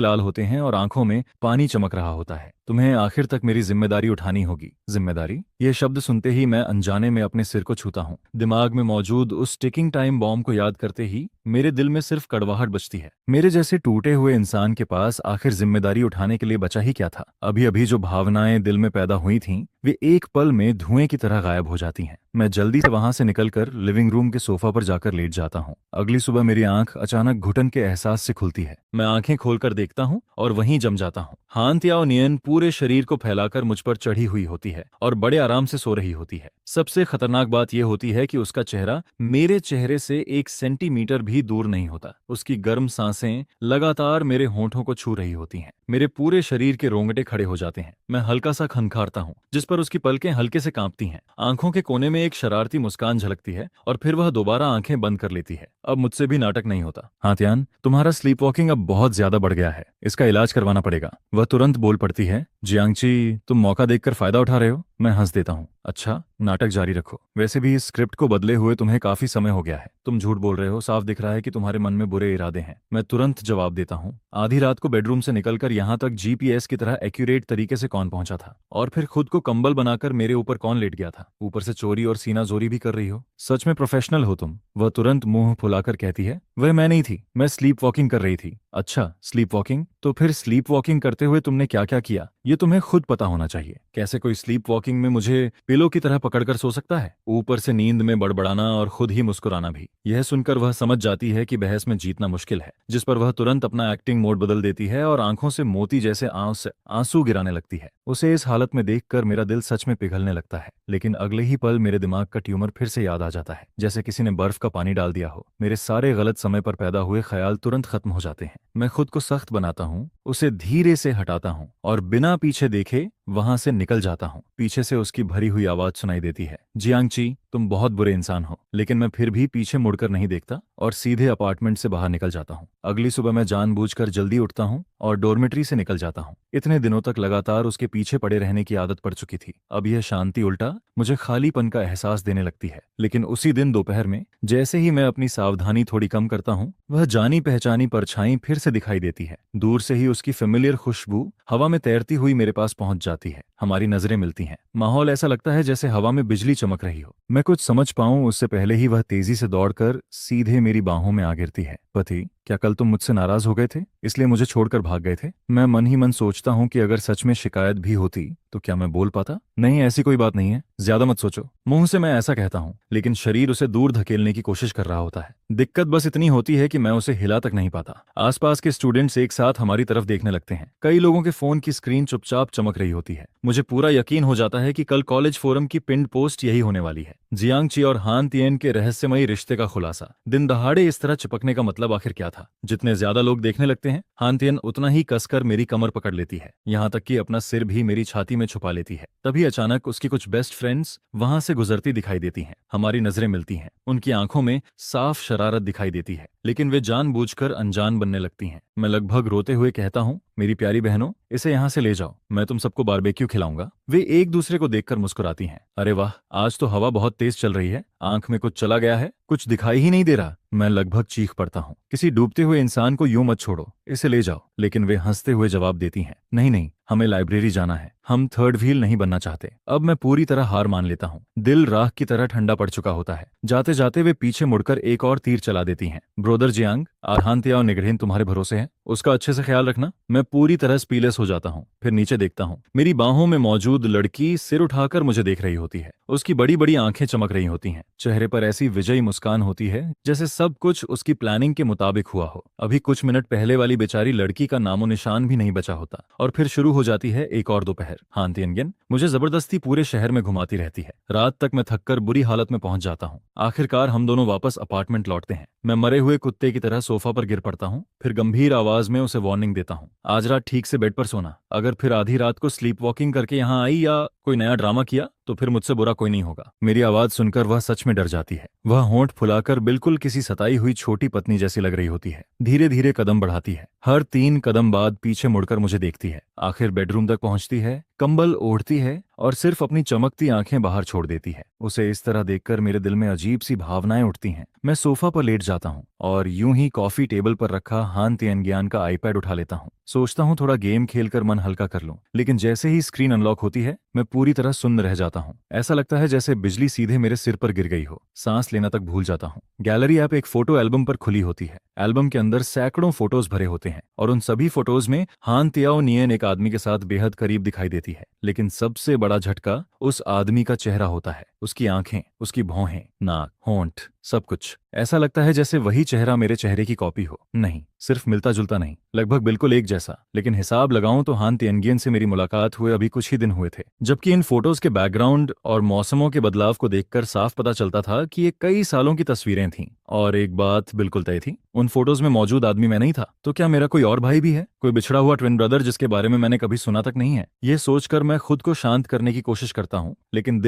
लाल होते हैं और आंखों में पानी चमक रहा होता है। तुम्हें आखिर तक मेरी जिम्मेदारी उठानी होगी। जिम्मेदारी? यह शब्द सुनते ही मैं अनजाने में अपने सिर को छूता हूँ। दिमाग में मौजूद उस टिकिंग टाइम बॉम्ब को याद करते ही मेरे दिल में सिर्फ कड़वाहट बचती है। मेरे जैसे टूटे हुए इंसान के पास आखिर जिम्मेदारी उठाने के लिए बचा ही क्या था? अभी अभी जो भावनाएं दिल में पैदा हुई थीं, वे एक पल में धुएं की तरह गायब हो जाती हैं। मैं जल्दी से वहां से निकलकर लिविंग रूम के सोफा पर जाकर लेट जाता हूँ। अगली सुबह मेरी आंख अचानक घुटन के एहसास से खुलती है। मैं आंखें खोलकर देखता हूँ और वहीं जम जाता हूँ। हान तिएनगियन पूरे शरीर को फैलाकर मुझ पर चढ़ी हुई होती है और बड़े आराम से सो रही होती है। सबसे खतरनाक बात यह होती है कि उसका चेहरा मेरे चेहरे से 1 सेंटीमीटर भी दूर नहीं होता। उसकी गर्म सांसें लगातार मेरे होंठों को छू रही होती हैं। मेरे पूरे शरीर के रोंगटे खड़े हो जाते हैं। मैं हल्का सा खनखारता हूँ, जिस पर उसकी पलकें हल्के से कांपती हैं। आंखों के कोने में एक शरारती मुस्कान झलकती है और फिर वह दोबारा आंखें बंद कर लेती है। अब मुझसे भी नाटक नहीं होता। हाँ तियान, तुम्हारा स्लीप वॉकिंग अब बहुत ज्यादा बढ़ गया है। इसका इलाज करवाना पड़ेगा। वह तुरंत बोल पड़ती है, जियांगची, तुम मौका देखकर फायदा उठा रहे हो। मैं हंस देता हूँ। अच्छा, नाटक जारी रखो। वैसे भी इस स्क्रिप्ट को बदले हुए तुम्हें काफी समय हो गया है। तुम झूठ बोल रहे हो। साफ दिख रहा है कि तुम्हारे मन में बुरे इरादे हैं। मैं तुरंत जवाब देता हूँ। आधी रात को बेडरूम से निकलकर यहाँ तक जीपीएस की तरह एक्यूरेट तरीके से कौन पहुंचा था? और फिर खुद को कंबल बनाकर मेरे ऊपर कौन लेट गया था? ऊपर से चोरी और सीना जोरी भी कर रही हो। सच में प्रोफेशनल हो तुम। वह तुरंत मुंह फुलाकर कहती है, वह मैं नहीं थी, मैं स्लीप वॉकिंग कर रही थी। अच्छा, स्लीप वॉकिंग? तो फिर स्लीप वॉकिंग करते हुए तुमने क्या क्या किया ये तुम्हें खुद पता होना चाहिए। कैसे कोई स्लीप वॉकिंग में मुझे पिलो की तरह पकड़कर सो सकता है, ऊपर से नींद में बड़बड़ाना और खुद ही मुस्कुराना भी। यह सुनकर वह समझ जाती है कि बहस में जीतना मुश्किल है, जिस पर वह तुरंत अपना एक्टिंग मोड बदल देती है और आंखों से मोती जैसे आंसू गिराने लगती है। उसे इस हालत में देखकर मेरा दिल सच में पिघलने लगता है, लेकिन अगले ही पल मेरे दिमाग का ट्यूमर फिर से याद आ जाता है, जैसे किसी ने बर्फ का पानी डाल दिया हो। मेरे सारे गलत समय पर पैदा हुए ख्याल तुरंत खत्म हो जाते हैं। मैं खुद को सख्त बनाता हूँ, उसे धीरे से हटाता हूँ और बिना पीछे देखे वहां से निकल जाता हूँ। पीछे से उसकी भरी हुई आवाज सुनाई देती है, जियांगची तुम बहुत बुरे इंसान हो। लेकिन मैं फिर भी पीछे मुड़कर नहीं देखता और सीधे अपार्टमेंट से बाहर निकल जाता हूँ। अगली सुबह मैं जानबूझकर जल्दी उठता हूँ और डॉर्मेट्री से निकल जाता हूँ। इतने दिनों तक लगातार उसके पीछे पड़े रहने की आदत पड़ चुकी थी। अब यह शांति उल्टा मुझे खालीपन का एहसास देने लगती है। लेकिन उसी दिन दोपहर में जैसे ही मैं अपनी सावधानी थोड़ी कम करता हूँ, वह जानी पहचानी परछाई फिर से दिखाई देती है। दूर से ही उसकी फेमिलियर खुशबू हवा में तैरती हुई मेरे पास पहुंच जाती है। हमारी नजरें मिलती हैं। माहौल ऐसा लगता है जैसे हवा में बिजली चमक रही हो। मैं कुछ समझ पाऊं उससे पहले ही वह तेजी से दौड़कर सीधे मेरी बाहों में आ गिरती है। पति, क्या कल तुम मुझसे नाराज हो गए थे, इसलिए मुझे छोड़कर भाग गए थे? मैं मन ही मन सोचता हूँ कि अगर सच में शिकायत भी होती तो क्या मैं बोल पाता? नहीं, ऐसी कोई बात नहीं है, ज्यादा मत सोचो। मुंह से मैं ऐसा कहता हूँ, लेकिन शरीर उसे दूर धकेलने की कोशिश कर रहा होता है। दिक्कत बस इतनी होती है कि मैं उसे हिला तक नहीं पाता। आसपास के स्टूडेंट्स एक साथ हमारी तरफ देखने लगते हैं। कई लोगों के फोन की स्क्रीन चुपचाप चमक रही होती है। मुझे पूरा यकीन हो जाता है कि कल कॉलेज फोरम की पिंड पोस्ट यही होने वाली है, जियांगची और हान तियन के रहस्यमयी रिश्ते का खुलासा। दिन दहाड़े इस तरह चिपकने का मतलब आखिर क्या था? जितने ज्यादा लोग देखने लगते हैं, हान तियन उतना ही कसकर मेरी कमर पकड़ लेती है, यहाँ तक कि अपना सिर भी मेरी छाती में छुपा लेती है। तभी अचानक उसकी कुछ बेस्ट फ्रेंड्स वहां से गुजरती दिखाई देती हैं। हमारी नजरें मिलती हैं। उनकी आंखों में साफ शरारत दिखाई देती है, लेकिन वे जानबूझकर अनजान बनने लगती हैं। मैं लगभग रोते हुए कहता हूँ, मेरी प्यारी बहनों, इसे यहाँ से ले जाओ, मैं तुम सबको बारबेक्यू खिलाऊंगा। वे एक दूसरे को देखकर मुस्कुराती हैं। अरे वाह, आज तो हवा बहुत तेज चल रही है, आंख में कुछ चला गया है, कुछ दिखाई ही नहीं दे रहा। मैं लगभग चीख पड़ता हूँ, किसी डूबते हुए इंसान को यूं मत छोड़ो, इसे ले जाओ। लेकिन वे हंसते हुए जवाब देती हैं, नहीं नहीं, हमें लाइब्रेरी जाना है, हम थर्ड व्हील नहीं बनना चाहते। अब मैं पूरी तरह हार मान लेता हूँ। दिल राख की तरह ठंडा पड़ चुका होता है। जाते जाते वे पीछे मुड़कर एक और तीर चला देती हैं। ब्रोदर जियांग, आरहान तिया और निगरहिन तुम्हारे भरोसे हैं, उसका अच्छे से ख्याल रखना। मैं पूरी तरह स्पीलेस हो जाता हूँ। फिर नीचे देखता हूँ, मेरी बाहों में मौजूद लड़की सिर उठाकर मुझे देख रही होती है। उसकी बड़ी बड़ी आंखें चमक रही होती हैं। चेहरे पर ऐसी विजयी मुस्कान होती है जैसे सब कुछ उसकी प्लानिंग के मुताबिक हुआ हो। अभी कुछ मिनट पहले वाली बेचारी लड़की का नामो निशान भी नहीं बचा होता और फिर शुरू हो जाती है एक और दोपहर। हान तियनगिन मुझे जबरदस्ती पूरे शहर में घुमाती रहती है। रात तक मैं थककर बुरी हालत में पहुंच जाता हूँ। आखिरकार हम दोनों वापस अपार्टमेंट लौटते हैं। मैं मरे हुए कुत्ते की तरह सोफा पर गिर पड़ता हूँ। फिर गंभीर आवाज में उसे वार्निंग देता हूँ, आज रात ठीक से बेड पर सोना। अगर फिर आधी रात को स्लीप वॉकिंग करके यहाँ आई या कोई नया ड्रामा किया तो फिर मुझसे बुरा कोई नहीं होगा। मेरी आवाज सुनकर वह सच में डर जाती है। वह होंठ फुलाकर बिल्कुल किसी सताई हुई छोटी पत्नी जैसी लग रही होती है। धीरे धीरे कदम बढ़ाती है। हर 3 कदम बाद पीछे मुड़कर मुझे देखती है। आखिर बेडरूम तक पहुंचती है, कंबल ओढ़ती है और सिर्फ अपनी चमकती आंखें बाहर छोड़ देती है। उसे इस तरह देखकर मेरे दिल में अजीब सी भावनाएं उठती हैं। मैं सोफा पर लेट जाता हूँ और यूं ही कॉफी टेबल पर रखा हान तियनगियान का आईपैड उठा लेता हूँ। सोचता हूँ थोड़ा गेम खेलकर मन हल्का कर लूं, लेकिन जैसे ही स्क्रीन अनलॉक होती है मैं पूरी तरह सुन्न रह जाता हूँ। ऐसा लगता है जैसे बिजली सीधे मेरे सिर पर गिर गई हो। सांस लेना तक भूल जाता हूँ। गैलरी ऐप एक फोटो एल्बम पर खुली होती है। एल्बम के अंदर सैकड़ों फोटोज भरे होते हैं और उन सभी फोटोज में हान तियाओ नियन एक आदमी के साथ बेहद करीब दिखाई देती है। लेकिन सबसे बड़ा झटका उस आदमी का चेहरा होता है। उसकी आंखें, उसकी भौहें, नाक, होंठ, सब कुछ ऐसा लगता है जैसे वही चेहरा मेरे चेहरे की कॉपी हो। नहीं, सिर्फ मिलता जुलता नहीं, लगभग बिल्कुल एक जैसा। लेकिन हिसाब लगाऊं तो हान तियनगियन से मेरी मुलाकात हुए अभी कुछ ही दिन हुए थे, जबकि इन फोटोज के बैकग्राउंड और मौसमों के बदलाव को देखकर साफ पता चलता था कि ये कई सालों की तस्वीरें थीं। और एक बात बिल्कुल तय थी, उन फोटोज में मौजूद आदमी मैं नहीं था। तो क्या मेरा कोई और भाई भी है, कोई बिछड़ा हुआ ट्विन ब्रदर जिसके बारे में मैंने कभी सुना तक नहीं है? ये सोचकर मैं खुद को शांत करने की कोशिश करता हूँ, लेकिन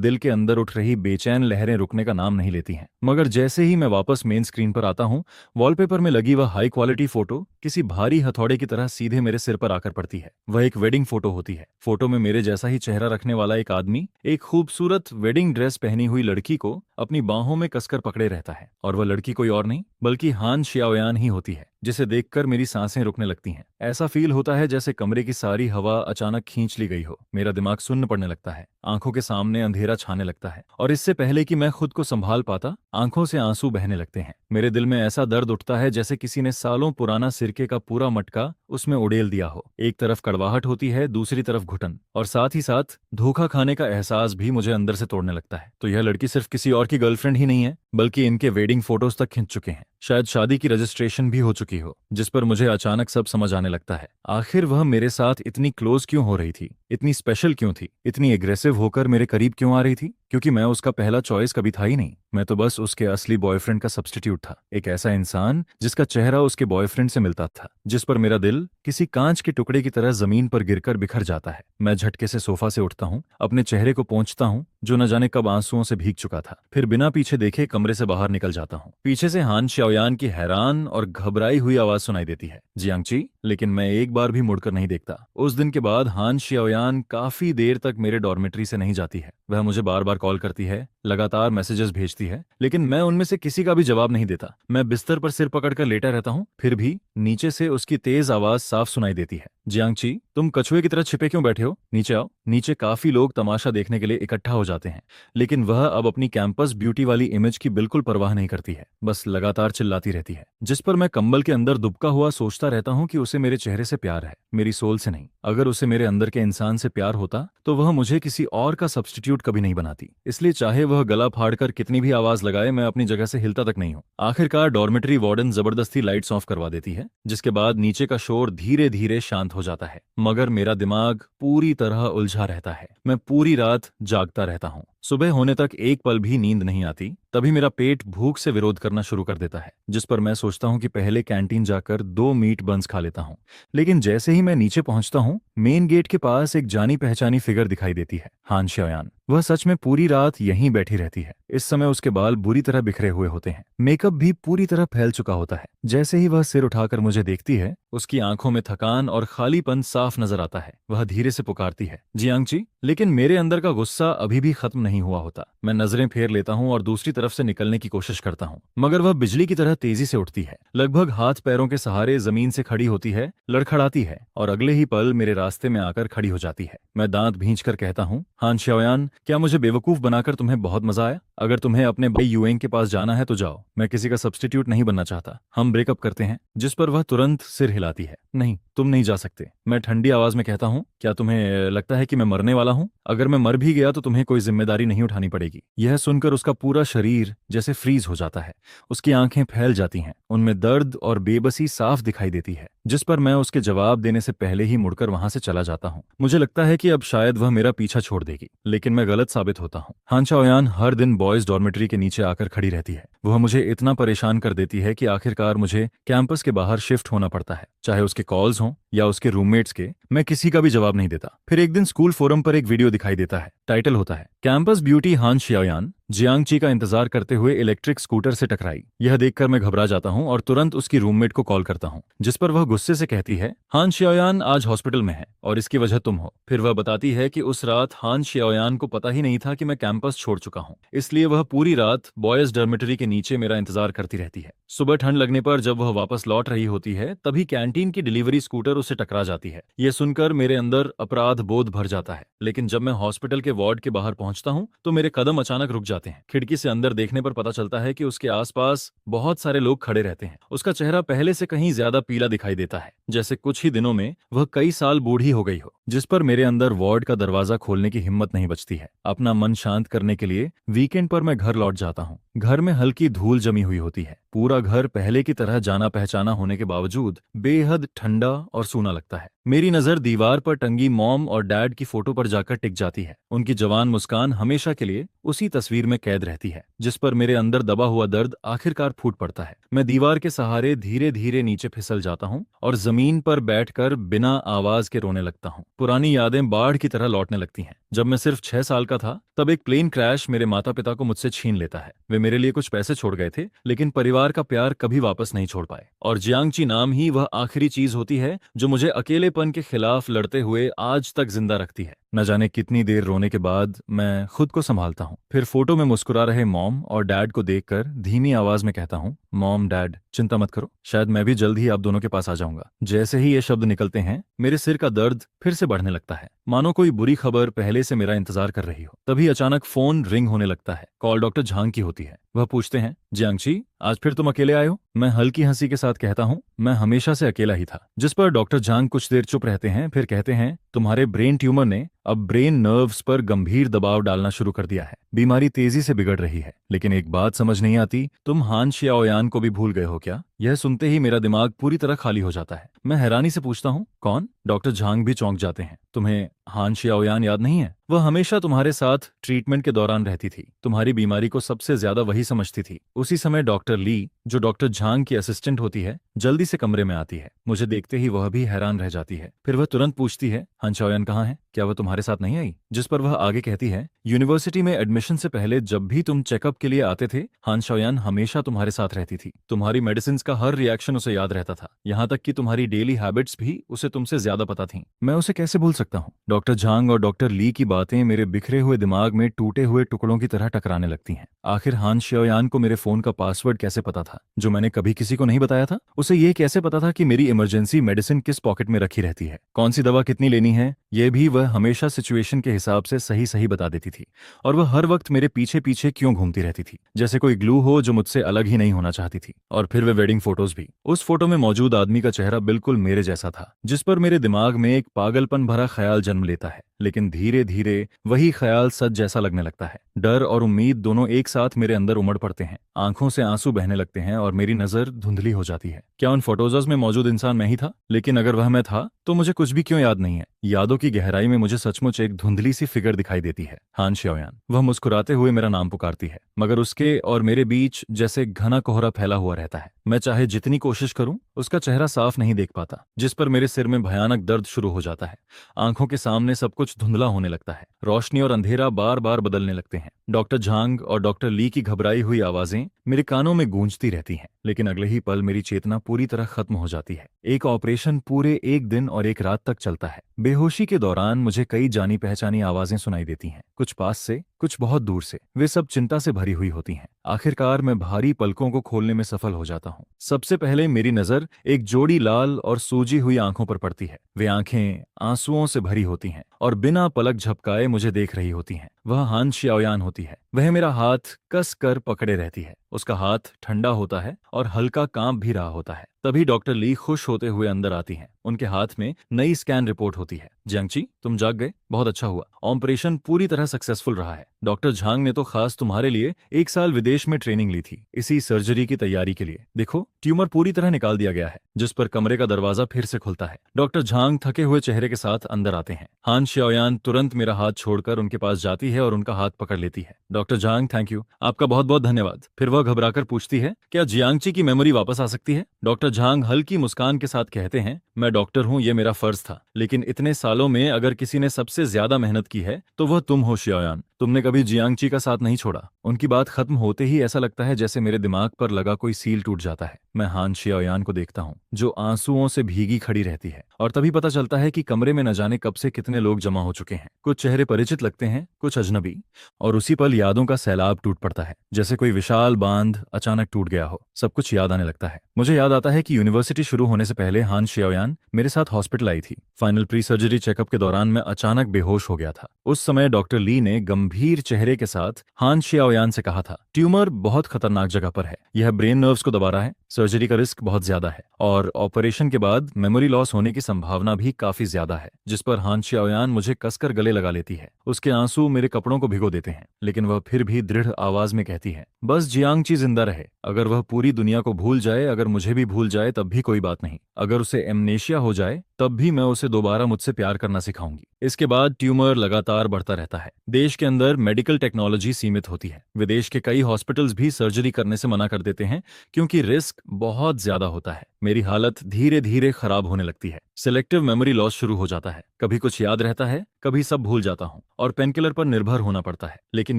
दिल के अंदर उठ रही बेचैन लहरें रुकने का नाम नहीं लेती हैं। मगर जैसे ही मैं वापस मेन स्क्रीन पर आता हूँ, वॉलपेपर में लगी वह हाई क्वालिटी फोटो किसी भारी हथौड़े की तरह सीधे मेरे सिर पर आकर पड़ती है। वह एक वेडिंग फोटो होती है। फोटो में मेरे जैसा ही चेहरा रखने वाला एक आदमी एक खूबसूरत वेडिंग ड्रेस पहनी हुई लड़की को अपनी बाहों में कसकर पकड़े रहता है, और वह लड़की कोई और नहीं बल्कि हान शियाओयान ही होती है। जिसे देखकर मेरी सांसें रुकने लगती हैं। ऐसा फील होता है जैसे कमरे की सारी हवा अचानक खींच ली गई हो। मेरा दिमाग सुन्न पड़ने लगता है, आंखों के सामने अंधेरा छाने लगता है और इससे पहले कि मैं खुद को संभाल पाता, आंखों से आंसू बहने लगते हैं। मेरे दिल में ऐसा दर्द उठता है जैसे किसी ने सालों पुराना सिरके का पूरा मटका उसमें उड़ेल दिया हो। एक तरफ कड़वाहट होती है, दूसरी तरफ घुटन, और साथ ही साथ धोखा खाने का एहसास भी मुझे अंदर से तोड़ने लगता है। तो यह लड़की सिर्फ किसी और की गर्लफ्रेंड ही नहीं है, बल्कि इनके वेडिंग फोटोज तक खिंच चुके हैं। शायद शादी की रजिस्ट्रेशन भी हो चुकी हो, जिस पर मुझे अचानक सब समझ आने लगता है। आखिर वह मेरे साथ इतनी क्लोज क्यों हो रही थी, इतनी स्पेशल क्यों थी, इतनी एग्रेसिव होकर मेरे करीब क्यों आ रही थी? क्योंकि मैं उसका पहला चॉइस कभी था ही नहीं। मैं तो बस उसके असली बॉयफ्रेंड का सब्स्टिट्यूट था, एक ऐसा इंसान जिसका चेहरा उसके बॉयफ्रेंड से मिलता था, जिस पर मेरा दिल किसी कांच के टुकड़े की तरह जमीन पर गिरकर बिखर जाता है। मैं झटके से सोफा से उठता हूँ, अपने चेहरे को पोंछता हूँ जो न जाने कब आंसुओं से भीग चुका था, फिर बिना पीछे देखे कमरे से बाहर निकल जाता हूँ। पीछे से हान श्याओयान की हैरान और घबराई हुई आवाज सुनाई देती है, जियांगची। लेकिन मैं एक बार भी मुड़कर नहीं देखता। उस दिन के बाद हान श्याओयान काफी देर तक मेरे डॉर्मेट्री से नहीं जाती है। वह मुझे बार बार कॉल करती है, लगातार मैसेजेस भेजती है, लेकिन मैं उनमें से किसी का भी जवाब नहीं देता। मैं बिस्तर पर सिर पकड़कर लेटा रहता हूँ, फिर भी नीचे से उसकी तेज आवाज साफ सुनाई देती है, जियांगची, तुम कछुए की तरह छिपे क्यों बैठे हो? नीचे आओ। नीचे काफी लोग तमाशा देखने के लिए इकट्ठा हो जाते हैं, लेकिन वह अब अपनी कैंपस ब्यूटी वाली इमेज की बिल्कुल परवाह नहीं करती है, बस लगातार चिल्लाती रहती है। जिस पर मैं कंबल के अंदर दुबका हुआ सोचता रहता हूँ कि उसे मेरे चेहरे से प्यार है, मेरी सोल से नहीं। अगर उसे मेरे अंदर के इंसान से प्यार होता तो वह मुझे किसी और का सब्स्टिट्यूट कभी नहीं बनाती। इसलिए चाहे वह गला फाड़कर कितनी भी आवाज लगाए, मैं अपनी जगह से हिलता तक नहीं हूँ। आखिरकार डॉर्मेटरी वार्डन जबरदस्ती लाइट्स ऑफ करवा देती है, जिसके बाद नीचे का शोर धीरे धीरे शांत हो जाता है, मगर मेरा दिमाग पूरी तरह उलझा रहता है। मैं पूरी रात जागता रहता हूँ। सुबह होने तक एक पल भी नींद नहीं आती। तभी मेरा पेट भूख से विरोध करना शुरू कर देता है, जिस पर मैं सोचता हूँ कि पहले कैंटीन जाकर 2 मीट बंस खा लेता हूँ। लेकिन जैसे ही मैं नीचे पहुंचता हूँ, मेन गेट के पास एक जानी पहचानी फिगर दिखाई देती है, हान श्याओयान। वह सच में पूरी रात यहीं बैठी रहती है। इस समय उसके बाल बुरी तरह बिखरे हुए होते हैं, मेकअप भी पूरी तरह फैल चुका होता है। जैसे ही वह सिर उठाकर मुझे देखती है, उसकी आंखों में थकान और खालीपन साफ नजर आता है। वह धीरे से पुकारती है, जियांगची। लेकिन मेरे अंदर का गुस्सा अभी भी खत्म नहीं हुआ होता। मैं नजरें फेर लेता हूँ और दूसरी तरफ से निकलने की कोशिश करता हूँ, मगर वह बिजली की तरह तेजी से उठती है, लगभग हाथ पैरों के सहारे जमीन से खड़ी होती है, लड़खड़ाती है और अगले ही पल मेरे रास्ते में आकर खड़ी हो जाती है। मैं दांत भींचकर कहता हूँ, हान श्याओयान, क्या मुझे बेवकूफ बनाकर तुम्हें बहुत मजा आया? अगर तुम्हें अपने भाई यूएंग के पास जाना है तो जाओ, मैं किसी का सब्स्टिट्यूट नहीं बनना चाहता, हम ब्रेकअप करते हैं। जिस पर वह तुरंत सिर हिलाती है, नहीं, तुम नहीं जा सकते। मैं ठंडी आवाज में कहता हूँ, क्या तुम्हें लगता है कि मैं मरने वाला हूँ? अगर मैं मर भी गया तो तुम्हें कोई जिम्मेदारी नहीं उठानी पड़ेगी। यह सुनकर उसका पूरा शरीर जैसे फ्रीज हो जाता है, उसकी आंखें फैल जाती हैं, उनमें दर्द और बेबसी साफ दिखाई देती है। जिस पर मैं उसके जवाब देने से पहले ही मुड़कर वहां से चला जाता हूँ। मुझे लगता है कि अब शायद वह मेरा पीछा छोड़ देगी, लेकिन मैं गलत साबित होता हूँ। हान श्याओयान हर दिन बॉयज डॉर्मेटरी के नीचे आकर खड़ी रहती है। वह मुझे इतना परेशान कर देती है कि आखिरकार मुझे कैंपस के बाहर शिफ्ट होना पड़ता है, चाहे उसके कॉल्स हों या उसके रूममेट्स के। मैं किसी का भी जवाब नहीं देता। फिर एक दिन स्कूल फोरम पर एक वीडियो दिखाई देता है। टाइटल होता है, कैंपस ब्यूटी हान श्याओयान जियांगची का इंतजार करते हुए इलेक्ट्रिक स्कूटर से टकराई। यह देखकर मैं घबरा जाता हूँ और तुरंत उसकी रूममेट को कॉल करता हूँ, जिस पर वह गुस्से से कहती है, हान श्याओयान आज हॉस्पिटल में है और इसकी वजह तुम हो। फिर वह बताती है कि उस रात हान श्याओयान को पता ही नहीं था कि मैं कैंपस छोड़ चुका हूँ, इसलिए वह पूरी रात बॉयज डॉर्मेटरी के नीचे मेरा इंतजार करती रहती है। सुबह ठंड लगने पर जब वह वापस लौट रही होती है, तभी कैंटीन की डिलीवरी स्कूटर उससे टकरा जाती है। यह सुनकर मेरे अंदर अपराध बोध भर जाता है, लेकिन जब मैं हॉस्पिटल के वार्ड के बाहर पहुंचता हूं तो मेरे कदम अचानक रुक जाते हैं। खिड़की से अंदर देखने पर पता चलता है कि उसके आसपास बहुत सारे लोग खड़े रहते हैं। उसका चेहरा पहले से कहीं ज्यादा पीला दिखाई देता है, जैसे कुछ ही दिनों में वह कई साल बूढ़ी हो गई हो। जिस पर मेरे अंदर वार्ड का दरवाजा खोलने की हिम्मत नहीं बचती है। अपना मन शांत करने के लिए वीकेंड पर मैं घर लौट जाता हूँ। घर में हल्की धूल जमी हुई होती है। पूरा घर पहले की तरह जाना पहचाना होने के बावजूद बेहद ठंडा और सूना लगता है। मेरी नजर दीवार पर टंगी मॉम और डैड की फोटो पर जाकर टिक जाती है। उनकी जवान मुस्कान हमेशा के लिए उसी तस्वीर में कैद रहती है, जिस पर मेरे अंदर दबा हुआ दर्द आखिरकार फूट पड़ता है। मैं दीवार के सहारे धीरे धीरे नीचे फिसल जाता हूँ और जमीन पर बैठकर बिना आवाज के रोने लगता हूँ। पुरानी यादें बाढ़ की तरह लौटने लगती हैं। जब मैं सिर्फ 6 साल का था तब एक प्लेन क्रैश मेरे माता पिता को मुझसे छीन लेता है। वे मेरे लिए कुछ पैसे छोड़ गए थे, लेकिन परिवार का प्यार कभी वापस नहीं छोड़ पाए। और जियांगची नाम ही वह आखिरी चीज होती है जो मुझे अकेलेपन के खिलाफ लड़ते हुए आज तक जिंदा रखती है। न जाने कितनी देर रोने के बाद मैं खुद को संभालता हूँ, फिर फोटो में मुस्कुरा रहे मॉम और डैड को देखकर धीमी आवाज में कहता हूँ, मॉम डैड चिंता मत करो, शायद मैं भी जल्द ही आप दोनों के पास आ जाऊंगा। जैसे ही ये शब्द निकलते हैं मेरे सिर का दर्द फिर से बढ़ने लगता है, मानो कोई बुरी खबर पहले से मेरा इंतजार कर रही हो। तभी अचानक फोन रिंग होने लगता है। कॉल डॉक्टर झांग की होती है। वह पूछते हैं, जियांगची आज फिर तुम अकेले आए हो? मैं हल्की हंसी के साथ कहता हूँ, मैं हमेशा से अकेला ही था। जिस पर डॉक्टर झांग कुछ देर चुप रहते हैं, फिर कहते हैं, तुम्हारे ब्रेन ट्यूमर ने अब ब्रेन नर्व्स पर गंभीर दबाव डालना शुरू कर दिया है। बीमारी तेजी से बिगड़ रही है। लेकिन एक बात समझ नहीं आती, तुम हान शियाओयान को भी भूल गए हो क्या? यह सुनते ही मेरा दिमाग पूरी तरह खाली हो जाता है। मैं हैरानी से पूछता हूँ, कौन? डॉक्टर झांग भी चौंक जाते हैं। तुम्हें हान शियाओयान याद नहीं है? वह हमेशा तुम्हारे साथ ट्रीटमेंट के दौरान रहती थी। तुम्हारी बीमारी को सबसे ज्यादा वही समझती थी। उसी समय डॉक्टर ली, जो डॉक्टर झांग की असिस्टेंट होती है, जल्दी से कमरे में आती है। मुझे देखते ही वह भी हैरान रह जाती है। फिर वह तुरंत पूछती है, हान शियाओयान कहाँ है? क्या वह तुम्हारे साथ नहीं आई? जिस पर वह आगे कहती है, यूनिवर्सिटी में एडमिशन से पहले जब भी तुम चेकअप के लिए आते थे, हान शियाओयान हमेशा तुम्हारे साथ रहती थी। तुम्हारी मेडिसिन का हर रिएक्शन उसे याद रहता था, यहाँ तक कि तुम्हारी डेली हैबिट्स भी उसे तुमसे ज्यादा पता थीं। मैं उसे कैसे भूल सकता हूँ? डॉक्टर झांग और डॉक्टर ली की बातें मेरे बिखरे हुए दिमाग में टूटे हुए टुकड़ों की तरह टकराने लगती हैं। आखिर हान शियाओयान को मेरे फोन का पासवर्ड कैसे पता था, जो मैंने कभी किसी को नहीं बताया था? उसे ये कैसे पता था कि मेरी इमरजेंसी मेडिसिन किस पॉकेट में रखी रहती है, कौन सी दवा कितनी लेनी है? यह भी वह हमेशा सिचुएशन के हिसाब से सही सही बता देती थी। और वह हर वक्त मेरे पीछे पीछे क्यों घूमती रहती थी, जैसे कोई ग्लू हो जो मुझसे अलग ही नहीं होना चाहती थी। और फिर वे वेडिंग फोटोज भी। उस फोटो में मौजूद आदमी का चेहरा बिल्कुल मेरे जैसा था, जिस पर मेरे दिमाग में एक पागलपन भरा ख्याल जन्म लेता है। लेकिन धीरे धीरे वही ख्याल सच जैसा लगने लगता है। डर और उम्मीद दोनों एक साथ मेरे अंदर उमड़ पड़ते हैं। आंखों से आंसू बहने लगते हैं और मेरी नजर धुंधली हो जाती है। क्या उन फोटोज में मौजूद इंसान मैं ही था? लेकिन अगर वह मैं था तो मुझे कुछ भी क्यों याद नहीं है? यादों की गहराई में मुझे सचमुच एक धुंधली सी फिगर दिखाई देती है, हान शियाओयान। वह मुस्कुराते हुए मेरा नाम पुकारती है, मगर उसके और मेरे बीच जैसे घना कोहरा फैला हुआ रहता है। मैं चाहे जितनी कोशिश करूं उसका चेहरा साफ नहीं देख पाता, जिस पर मेरे सिर में भयानक दर्द शुरू हो जाता है। आंखों के सामने सब कुछ धुंधला होने लगता है। रोशनी और अंधेरा बार बार बदलने लगते हैं। डॉक्टर झांग और डॉक्टर ली की घबराई हुई आवाजें मेरे कानों में गूंजती रहती हैं। लेकिन अगले ही पल मेरी चेतना पूरी तरह खत्म हो जाती है। एक ऑपरेशन पूरे 1 दिन और 1 रात तक चलता है। बेहोशी के दौरान मुझे कई जानी पहचानी आवाजें सुनाई देती हैं, कुछ पास से, कुछ बहुत दूर से। वे सब चिंता से भरी हुई होती हैं। आखिरकार मैं भारी पलकों को खोलने में सफल हो जाता हूँ। सबसे पहले मेरी नजर एक जोड़ी लाल और सूजी हुई आंखों पर पड़ती है। वे आंखें आंसुओं से भरी होती हैं और बिना पलक झपकाए मुझे देख रही होती हैं। वह हान शियाओयान होती है। वह मेरा हाथ कस कर पकड़े रहती है। उसका हाथ ठंडा होता है और हल्का कांप भी रहा होता है। तभी डॉक्टर ली खुश होते हुए अंदर आती हैं। उनके हाथ में नई स्कैन रिपोर्ट होती है। जियांगची, तुम जाग गए, बहुत अच्छा हुआ। ऑपरेशन पूरी तरह सक्सेसफुल रहा है। डॉक्टर झांग ने तो खास तुम्हारे लिए 1 साल विदेश में ट्रेनिंग ली थी, इसी सर्जरी की तैयारी के लिए। देखो, ट्यूमर पूरी तरह निकाल दिया गया है। जिस पर कमरे का दरवाजा फिर से खुलता है। डॉक्टर झांग थके हुए चेहरे के साथ अंदर आते हैं। हान शियाओयान तुरंत मेरा हाथ छोड़कर उनके पास जाती है और उनका हाथ पकड़ लेती है। डॉक्टर झांग, थैंक यू, आपका बहुत बहुत धन्यवाद। फिर वह घबराकर पूछती है, क्या जियांगची की मेमोरी वापस आ सकती है? डॉक्टर झांग हल्की मुस्कान के साथ कहते हैं, मैं डॉक्टर हूँ, ये मेरा फर्ज था। लेकिन इतने सालों में अगर किसी ने सबसे ज्यादा मेहनत की है तो वह तुम हो शियाओयान। तुमने कभी जियांगची का साथ नहीं छोड़ा। उनकी बात खत्म होते ही ऐसा लगता है जैसे मेरे दिमाग पर लगा कोई सील टूट जाता है। मैं हान शियाओयान को देखता हूँ, जो आंसुओं से भीगी खड़ी रहती है। और तभी पता चलता है कि कमरे में न जाने कब से कितने लोग जमा हो चुके हैं। कुछ चेहरे परिचित लगते हैं, कुछ अजनबी। और उसी पल यादों का सैलाब टूट पड़ता है, जैसे कोई विशाल बांध अचानक टूट गया हो। सब कुछ याद आने लगता है। मुझे याद आता है कि यूनिवर्सिटी शुरू होने से पहले हान शियाओयान मेरे साथ हॉस्पिटल आई थी। फाइनल प्री सर्जरी चेकअप के दौरान मैं अचानक बेहोश हो गया था। उस समय डॉक्टर ली ने गंभीर चेहरे के साथ हान शियाओयान से कहा था, ट्यूमर बहुत खतरनाक जगह पर है, यह ब्रेन नर्व्स को दबा रहा है, सर्जरी का रिस्क बहुत ज्यादा है और ऑपरेशन के बाद मेमोरी लॉस होने की संभावना भी काफी ज्यादा है। जिस पर हान शियाओयान मुझे कसकर गले लगा लेती है। उसके आंसू मेरे कपड़ों को भिगो देते हैं, लेकिन वह फिर भी दृढ़ आवाज में कहती है, बस जियांगची जिंदा रहे। अगर वह पूरी दुनिया को भूल जाए, अगर मुझे भी भूल जाए, तब भी कोई बात नहीं। अगर उसे एमनेशिया हो जाए तब भी मैं उसे दोबारा मुझसे प्यार करना सिखाऊंगी। इसके बाद ट्यूमर लगातार बढ़ता रहता है। देश के अंदर मेडिकल टेक्नोलॉजी सीमित होती है। विदेश के कई हॉस्पिटल्स भी सर्जरी करने से मना कर देते हैं क्योंकि रिस्क बहुत ज्यादा होता है। मेरी हालत धीरे धीरे खराब होने लगती है। सिलेक्टिव मेमोरी लॉस शुरू हो जाता है। कभी कुछ याद रहता है, कभी सब भूल जाता हूँ और पेनकिलर पर निर्भर होना पड़ता है। लेकिन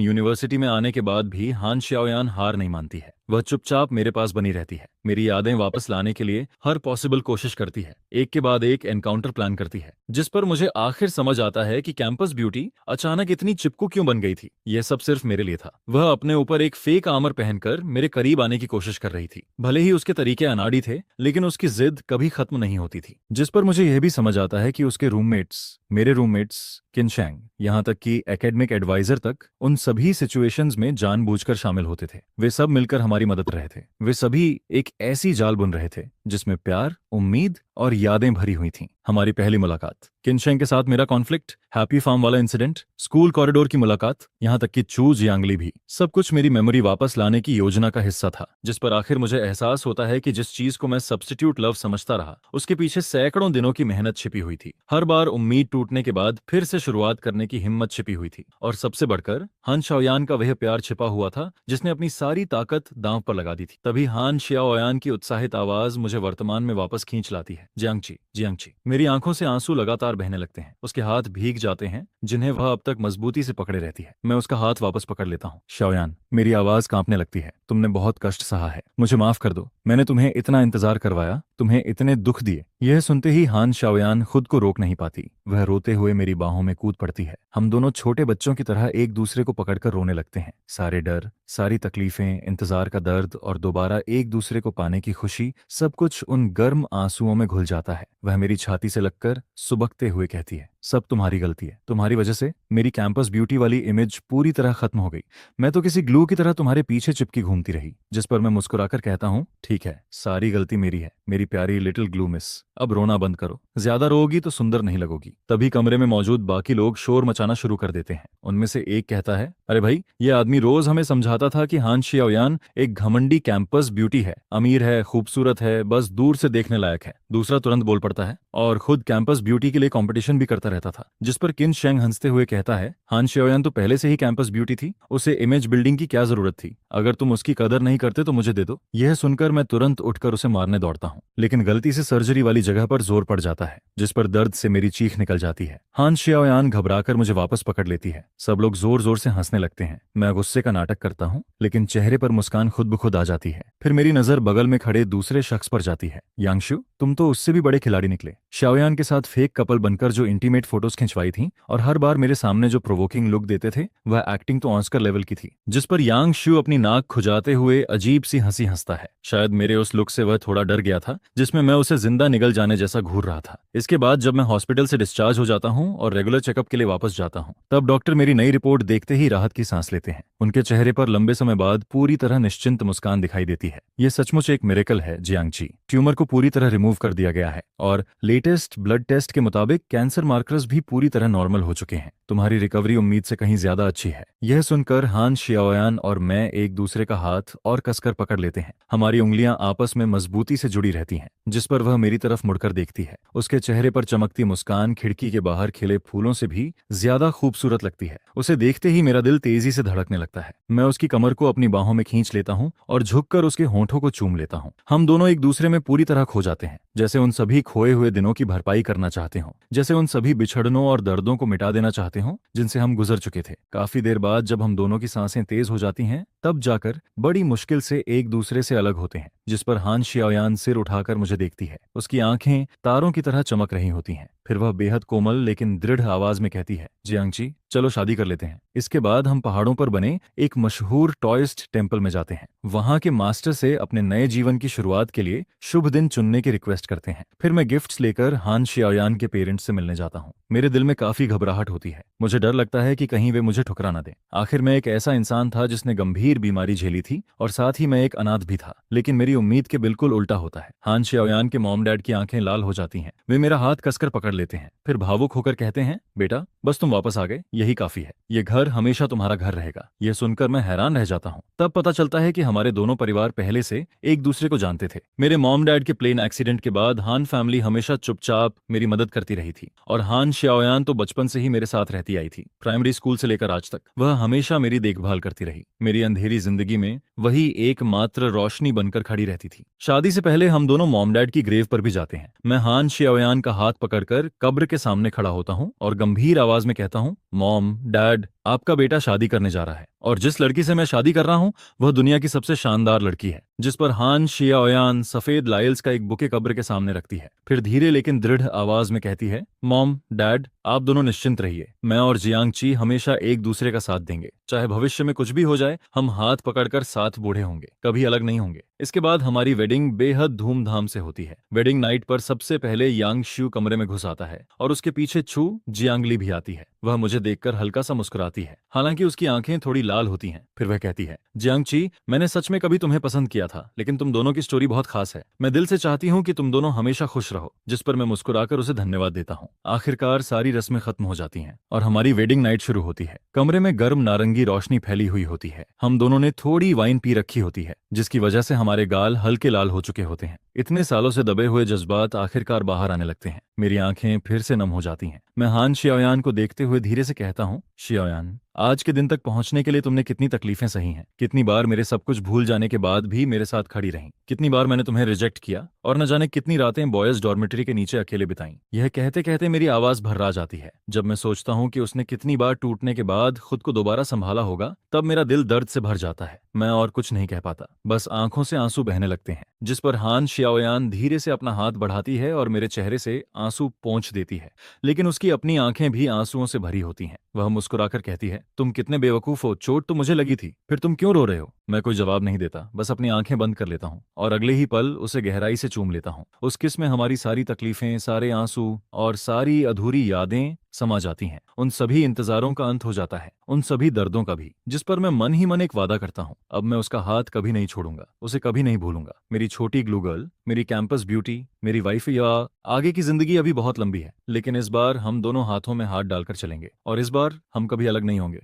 यूनिवर्सिटी में आने के बाद भी हान शाओयान हार नहीं मानती है। वह चुपचाप मेरे पास बनी रहती है। मेरी यादें वापस लाने के लिए हर पॉसिबल कोशिश करती है। एक के बाद एक एनकाउंटर प्लान करती है, जिस पर मुझे आखिर समझ आता है कि कैंपस ब्यूटी अचानक इतनी चिपकू क्यों बन गई थी। यह सब सिर्फ मेरे लिए था। वह अपने ऊपर एक फेक आर्मर पहनकर मेरे करीब आने की कोशिश कर रही थी। भले ही उसके तरीके अनाड़ी थे, लेकिन उसकी जिद कभी खत्म नहीं होती थी। जिस पर मुझे यह भी समझ आता है कि उसके रूममेट्स, मेरे रूममेट्स किनशैंग, यहाँ तक कि एकेडमिक एडवाइजर तक, उन सभी सिचुएशंस में जानबूझकर शामिल होते थे। वे सब मिलकर हमारी मदद रहे थे। वे सभी एक ऐसी जाल बुन रहे थे जिसमें प्यार, उम्मीद और यादें भरी हुई थीं। हमारी पहली मुलाकात, किनशैंग के साथ मेरा कॉन्फ्लिक्ट, हैप्पी फार्म वाला इंसिडेंट, स्कूल कॉरिडोर की मुलाकात, यहाँ तक कि चू जियांगली भी, सब कुछ मेरी मेमोरी वापस लाने की योजना का हिस्सा था। जिस पर आखिर मुझे एहसास होता है कि जिस चीज को मैं सब्स्टिट्यूट लव समझता रहा, उसके पीछे सैकड़ों दिनों की मेहनत छिपी हुई थी। हर बार उम्मीद टूटने के बाद फिर से शुरुआत करने की हिम्मत छिपी हुई थी। और सबसे बढ़कर हान शाओयान का वह प्यार छिपा हुआ था जिसने अपनी सारी ताकत दांव पर लगा दी थी। तभी हान शाओयान की उत्साहित आवाज मुझे वर्तमान में वापस खींच लाती है। जियांगची, जियांगची। मेरी आंखों से आंसू लगातार बहने लगते हैं। उसके हाथ भीग जाते हैं जिन्हें वह अब तक मजबूती से पकड़े रहती है। मैं उसका हाथ वापस पकड़ लेता हूँ। शाओयान, मेरी आवाज कांपने लगती है। तुमने बहुत कष्ट सहा है, मुझे माफ कर दो। मैंने तुम्हें इतना इंतजार करवाया, तुम्हें इतने दुख दिए। यह सुनते ही हान शाओयान खुद को रोक नहीं पाती। वह रोते हुए मेरी बाहों में कूद पड़ती है। हम दोनों छोटे बच्चों की तरह एक दूसरे को पकड़कर रोने लगते हैं। सारे डर, सारी तकलीफें, इंतजार का दर्द और दोबारा एक दूसरे को पाने की खुशी, सब कुछ उन गर्म आंसुओं में घुल जाता है। वह मेरी छाती से लगकर सुबकते हुए कहती है, सब तुम्हारी गलती है। तुम्हारी वजह से मेरी कैंपस ब्यूटी वाली इमेज पूरी तरह खत्म हो गई। मैं तो किसी ग्लू की तरह तुम्हारे पीछे चिपकी घूमती रही। जिस पर मैं मुस्कुराकर कहता हूँ, ठीक है, सारी गलती मेरी है, मेरी प्यारी लिटिल ग्लू मिस। अब रोना बंद करो, ज्यादा रोगी तो सुंदर नहीं लगोगी। तभी कमरे में मौजूद बाकी लोग शोर मचाना शुरू कर देते हैं। उनमें से एक कहता है, अरे भाई, ये आदमी रोज हमें समझाता था कि हान शाओयान एक घमंडी कैंपस ब्यूटी है, अमीर है, खूबसूरत है, बस दूर से देखने लायक है। दूसरा तुरंत बोल पड़ता है, और खुद कैंपस ब्यूटी के लिए कंपटीशन भी करता रहता था। जिस पर किन शेंग हंसते हुए कहता है, हान शाओयान तो पहले से ही कैंपस ब्यूटी थी, उसे इमेज बिल्डिंग की क्या जरूरत थी? अगर तुम उसकी कदर नहीं करते तो मुझे दे दो। यह सुनकर मैं तुरंत उठकर उसे मारने दौड़ता हूँ, लेकिन गलती से सर्जरी वाली जगह पर जोर पड़ जाता है, जिस पर दर्द से मेरी चीख निकल जाती है। हान शाओयान घबराकर मुझे वापस पकड़ लेती है। सब लोग जोर जोर से हंसने लगते हैं। मैं गुस्से का नाटक करता हूँ, लेकिन चेहरे पर मुस्कान खुद ब खुद आ जाती है। फिर मेरी नजर बगल में खड़े दूसरे शख्स पर जाती है। यांगशु, तुम तो उससे भी बड़े खिलाड़ी निकले। शाओयान के साथ फेक कपल बनकर जो इंटीमेट फोटोज खिंचवाई थी और हर बार मेरे सामने जो प्रोवोकिंग लुक देते थे, वह एक्टिंग तो ऑस्कर लेवल की थी। जिस पर यांगशु अपनी नाक खुजाते हुए अजीब सी हंसी हंसता है। शायद मेरे उस लुक से वह थोड़ा डर गया था, जिसमें मैं उसे जिंदा निगल जाने जैसा घूर रहा था। इसके बाद जब मैं हॉस्पिटल से डिस्चार्ज हो जाता हूँ और रेगुलर चेकअप के लिए वापस जाता हूँ, तब डॉक्टर मेरी नई रिपोर्ट देखते ही राहत की सांस लेते हैं। उनके चेहरे पर लंबे समय बाद पूरी तरह निश्चिंत मुस्कान दिखाई देती है। यह सचमुच एक मिरेकल है जियांगची। ट्यूमर को पूरी तरह रिमूव कर दिया गया है और लेटेस्ट ब्लड टेस्ट के मुताबिक कैंसर मार्कर्स भी पूरी तरह नॉर्मल हो चुके हैं। तुम्हारी रिकवरी उम्मीद से कहीं ज्यादा अच्छी है। यह सुनकर हान शाओयान और मैं एक दूसरे का हाथ और कसकर पकड़ लेते हैं। हमारी उंगलियां आपस में मजबूती से जुड़ी रहती हैं। जिस पर वह मेरी तरफ मुड़कर देखती है। उसके चेहरे पर चमकती मुस्कान खिड़की के बाहर खिले फूलों से भी ज्यादा खूबसूरत लगती है। उसे देखते ही मेरा दिल तेजी से धड़कने लगता है। मैं उसकी कमर को अपनी बाहों में खींच लेता हूँ और झुककर उसके होंठों को चूम लेता हूँ। हम दोनों एक दूसरे में पूरी तरह खो जाते हैं, जैसे उन सभी खोए हुए दिनों की भरपाई करना चाहते हों, जैसे उन सभी बिछड़नों और दर्दों को मिटा देना चाहते हों जिनसे हम गुजर चुके थे। काफी देर बाद जब हम दोनों की सांसें तेज हो जाती हैं, तब जाकर बड़ी मुश्किल से एक दूसरे से अलग होते हैं। जिस पर हान शाओयान सिर उठाकर मुझे देखती है। उसकी आंखें तारों की तरह चमक रही होती हैं। फिर वह बेहद कोमल लेकिन दृढ़ आवाज में कहती है, जियांगची, चलो शादी कर लेते हैं। इसके बाद हम पहाड़ों पर बने एक मशहूर टॉयस्ट टेम्पल में जाते हैं। वहां के मास्टर से अपने नए जीवन की शुरुआत के लिए शुभ दिन चुनने की रिक्वेस्ट करते हैं। फिर मैं गिफ्ट्स लेकर हान शाओयान के पेरेंट्स से मिलने जाता हूँ। मेरे दिल में काफी घबराहट होती है। मुझे डर लगता है कि कहीं वे मुझे ठुकरा न दें। आखिर मैं एक ऐसा इंसान था जिसने गंभीर बीमारी झेली थी और साथ ही मैं एक अनाथ भी था। लेकिन मेरी मेरी उम्मीद के बिल्कुल उल्टा होता है। हान शियाओयान के मॉम डैड की आंखें लाल हो जाती हैं। वे मेरा हाथ कसकर पकड़ लेते हैं, फिर भावुक होकर कहते हैं, बेटा बस तुम वापस आ गए, यही काफी है। ये घर हमेशा तुम्हारा घर रहेगा। यह सुनकर मैं हैरान रह जाता हूँ। तब पता चलता है कि हमारे दोनों परिवार पहले से एक दूसरे को जानते थे। मेरे मॉम डैड के प्लेन एक्सीडेंट के बाद हान फैमिली हमेशा चुपचाप मेरी मदद करती रही थी, और हान शियाओयान तो बचपन से ही मेरे साथ रहती आई थी। प्राइमरी स्कूल से लेकर आज तक वह हमेशा मेरी देखभाल करती रही। मेरी अंधेरी जिंदगी में वही एकमात्र रोशनी बनकर खड़ी रहती थी। शादी से पहले हम दोनों मॉम डैड की ग्रेव पर भी जाते हैं। मैं हान शियाओयान का हाथ पकड़कर कब्र के सामने खड़ा होता हूँ और गंभीर आवाज में कहता हूँ, मॉम डैड, आपका बेटा शादी करने जा रहा है, और जिस लड़की से मैं शादी कर रहा हूँ वह दुनिया की सबसे शानदार लड़की है। जिस पर हान शियाओयान सफेद लाइल्स का एक बुके कब्र के सामने रखती है, फिर धीरे लेकिन दृढ़ आवाज में कहती है, मॉम डैड, आप दोनों निश्चिंत रहिए, मैं और जियांगची हमेशा एक दूसरे का साथ देंगे। चाहे भविष्य में कुछ भी हो जाए, हम हाथ पकड़कर साथ बूढ़े होंगे, कभी अलग नहीं होंगे। इसके बाद हमारी वेडिंग बेहद धूमधाम से होती है। वेडिंग नाइट पर सबसे पहले यांग शू कमरे में घुस आता है और उसके पीछे छू जियांगली भी आती है। वह मुझे देखकर हल्का सा मुस्कुराती है, हालांकि उसकी आंखें थोड़ी लाल होती हैं। फिर वह कहती है, जियांगची, मैंने सच में कभी तुम्हें पसंद किया था, लेकिन तुम दोनों की स्टोरी बहुत खास है। मैं दिल से चाहती हूँ कि तुम दोनों हमेशा खुश रहो। जिस पर मैं मुस्कुराकर उसे धन्यवाद देता हूँ। आखिरकार सारी रस्में खत्म हो जाती हैं और हमारी वेडिंग नाइट शुरू होती है। कमरे में गर्म नारंगी रोशनी फैली हुई होती है। हम दोनों ने थोड़ी वाइन पी रखी होती है, जिसकी वजह से हमारे गाल हल्के लाल हो चुके होते हैं। इतने सालों से दबे हुए जज्बात आखिरकार बाहर आने लगते हैं। मेरी आंखें फिर से नम हो जाती हैं। मैं हान शियाओयान को देखते हुए धीरे से कहता हूँ, शियाओयान, आज के दिन तक पहुंचने के लिए तुमने कितनी तकलीफें सही हैं। कितनी बार मेरे सब कुछ भूल जाने के बाद भी मेरे साथ खड़ी रहीं। कितनी बार मैंने तुम्हें रिजेक्ट किया और न जाने कितनी रातें बॉयज डॉर्मेटरी के नीचे अकेले बिताई। यह कहते कहते मेरी आवाज भर्रा जाती है। जब मैं सोचता हूँ कि उसने कितनी बार टूटने के बाद खुद को दोबारा संभाला होगा, तब मेरा दिल दर्द से भर जाता है। मैं और कुछ नहीं कह पाता, बस आंखों से आंसू बहने लगते हैं। जिस पर हान शियाओयान धीरे से अपना हाथ बढ़ाती है और मेरे चेहरे से आंसू पोंछ देती है, लेकिन उसकी अपनी आंखें भी आंसुओं से भरी होती हैं। वह मुस्कुराकर कहती है, तुम कितने बेवकूफ हो, चोट तो मुझे लगी थी, फिर तुम क्यों रो रहे हो? मैं कोई जवाब नहीं देता, बस अपनी आंखें बंद कर लेता हूँ और अगले ही पल उसे गहराई से चूम लेता हूँ। उस किस में हमारी सारी तकलीफें, सारे आंसू और सारी अधूरी यादें समा जाती हैं। उन सभी इंतजारों का अंत हो जाता है, उन सभी दर्दों का भी। जिस पर मैं मन ही मन एक वादा करता हूँ, अब मैं उसका हाथ कभी नहीं छोड़ूंगा, उसे कभी नहीं भूलूंगा। मेरी छोटी ग्लू गर्ल, मेरी कैंपस ब्यूटी, मेरी वाइफ। या आगे की जिंदगी अभी बहुत लंबी है, लेकिन इस बार हम दोनों हाथों में हाथ डालकर चलेंगे और इस बार हम कभी अलग नहीं होंगे।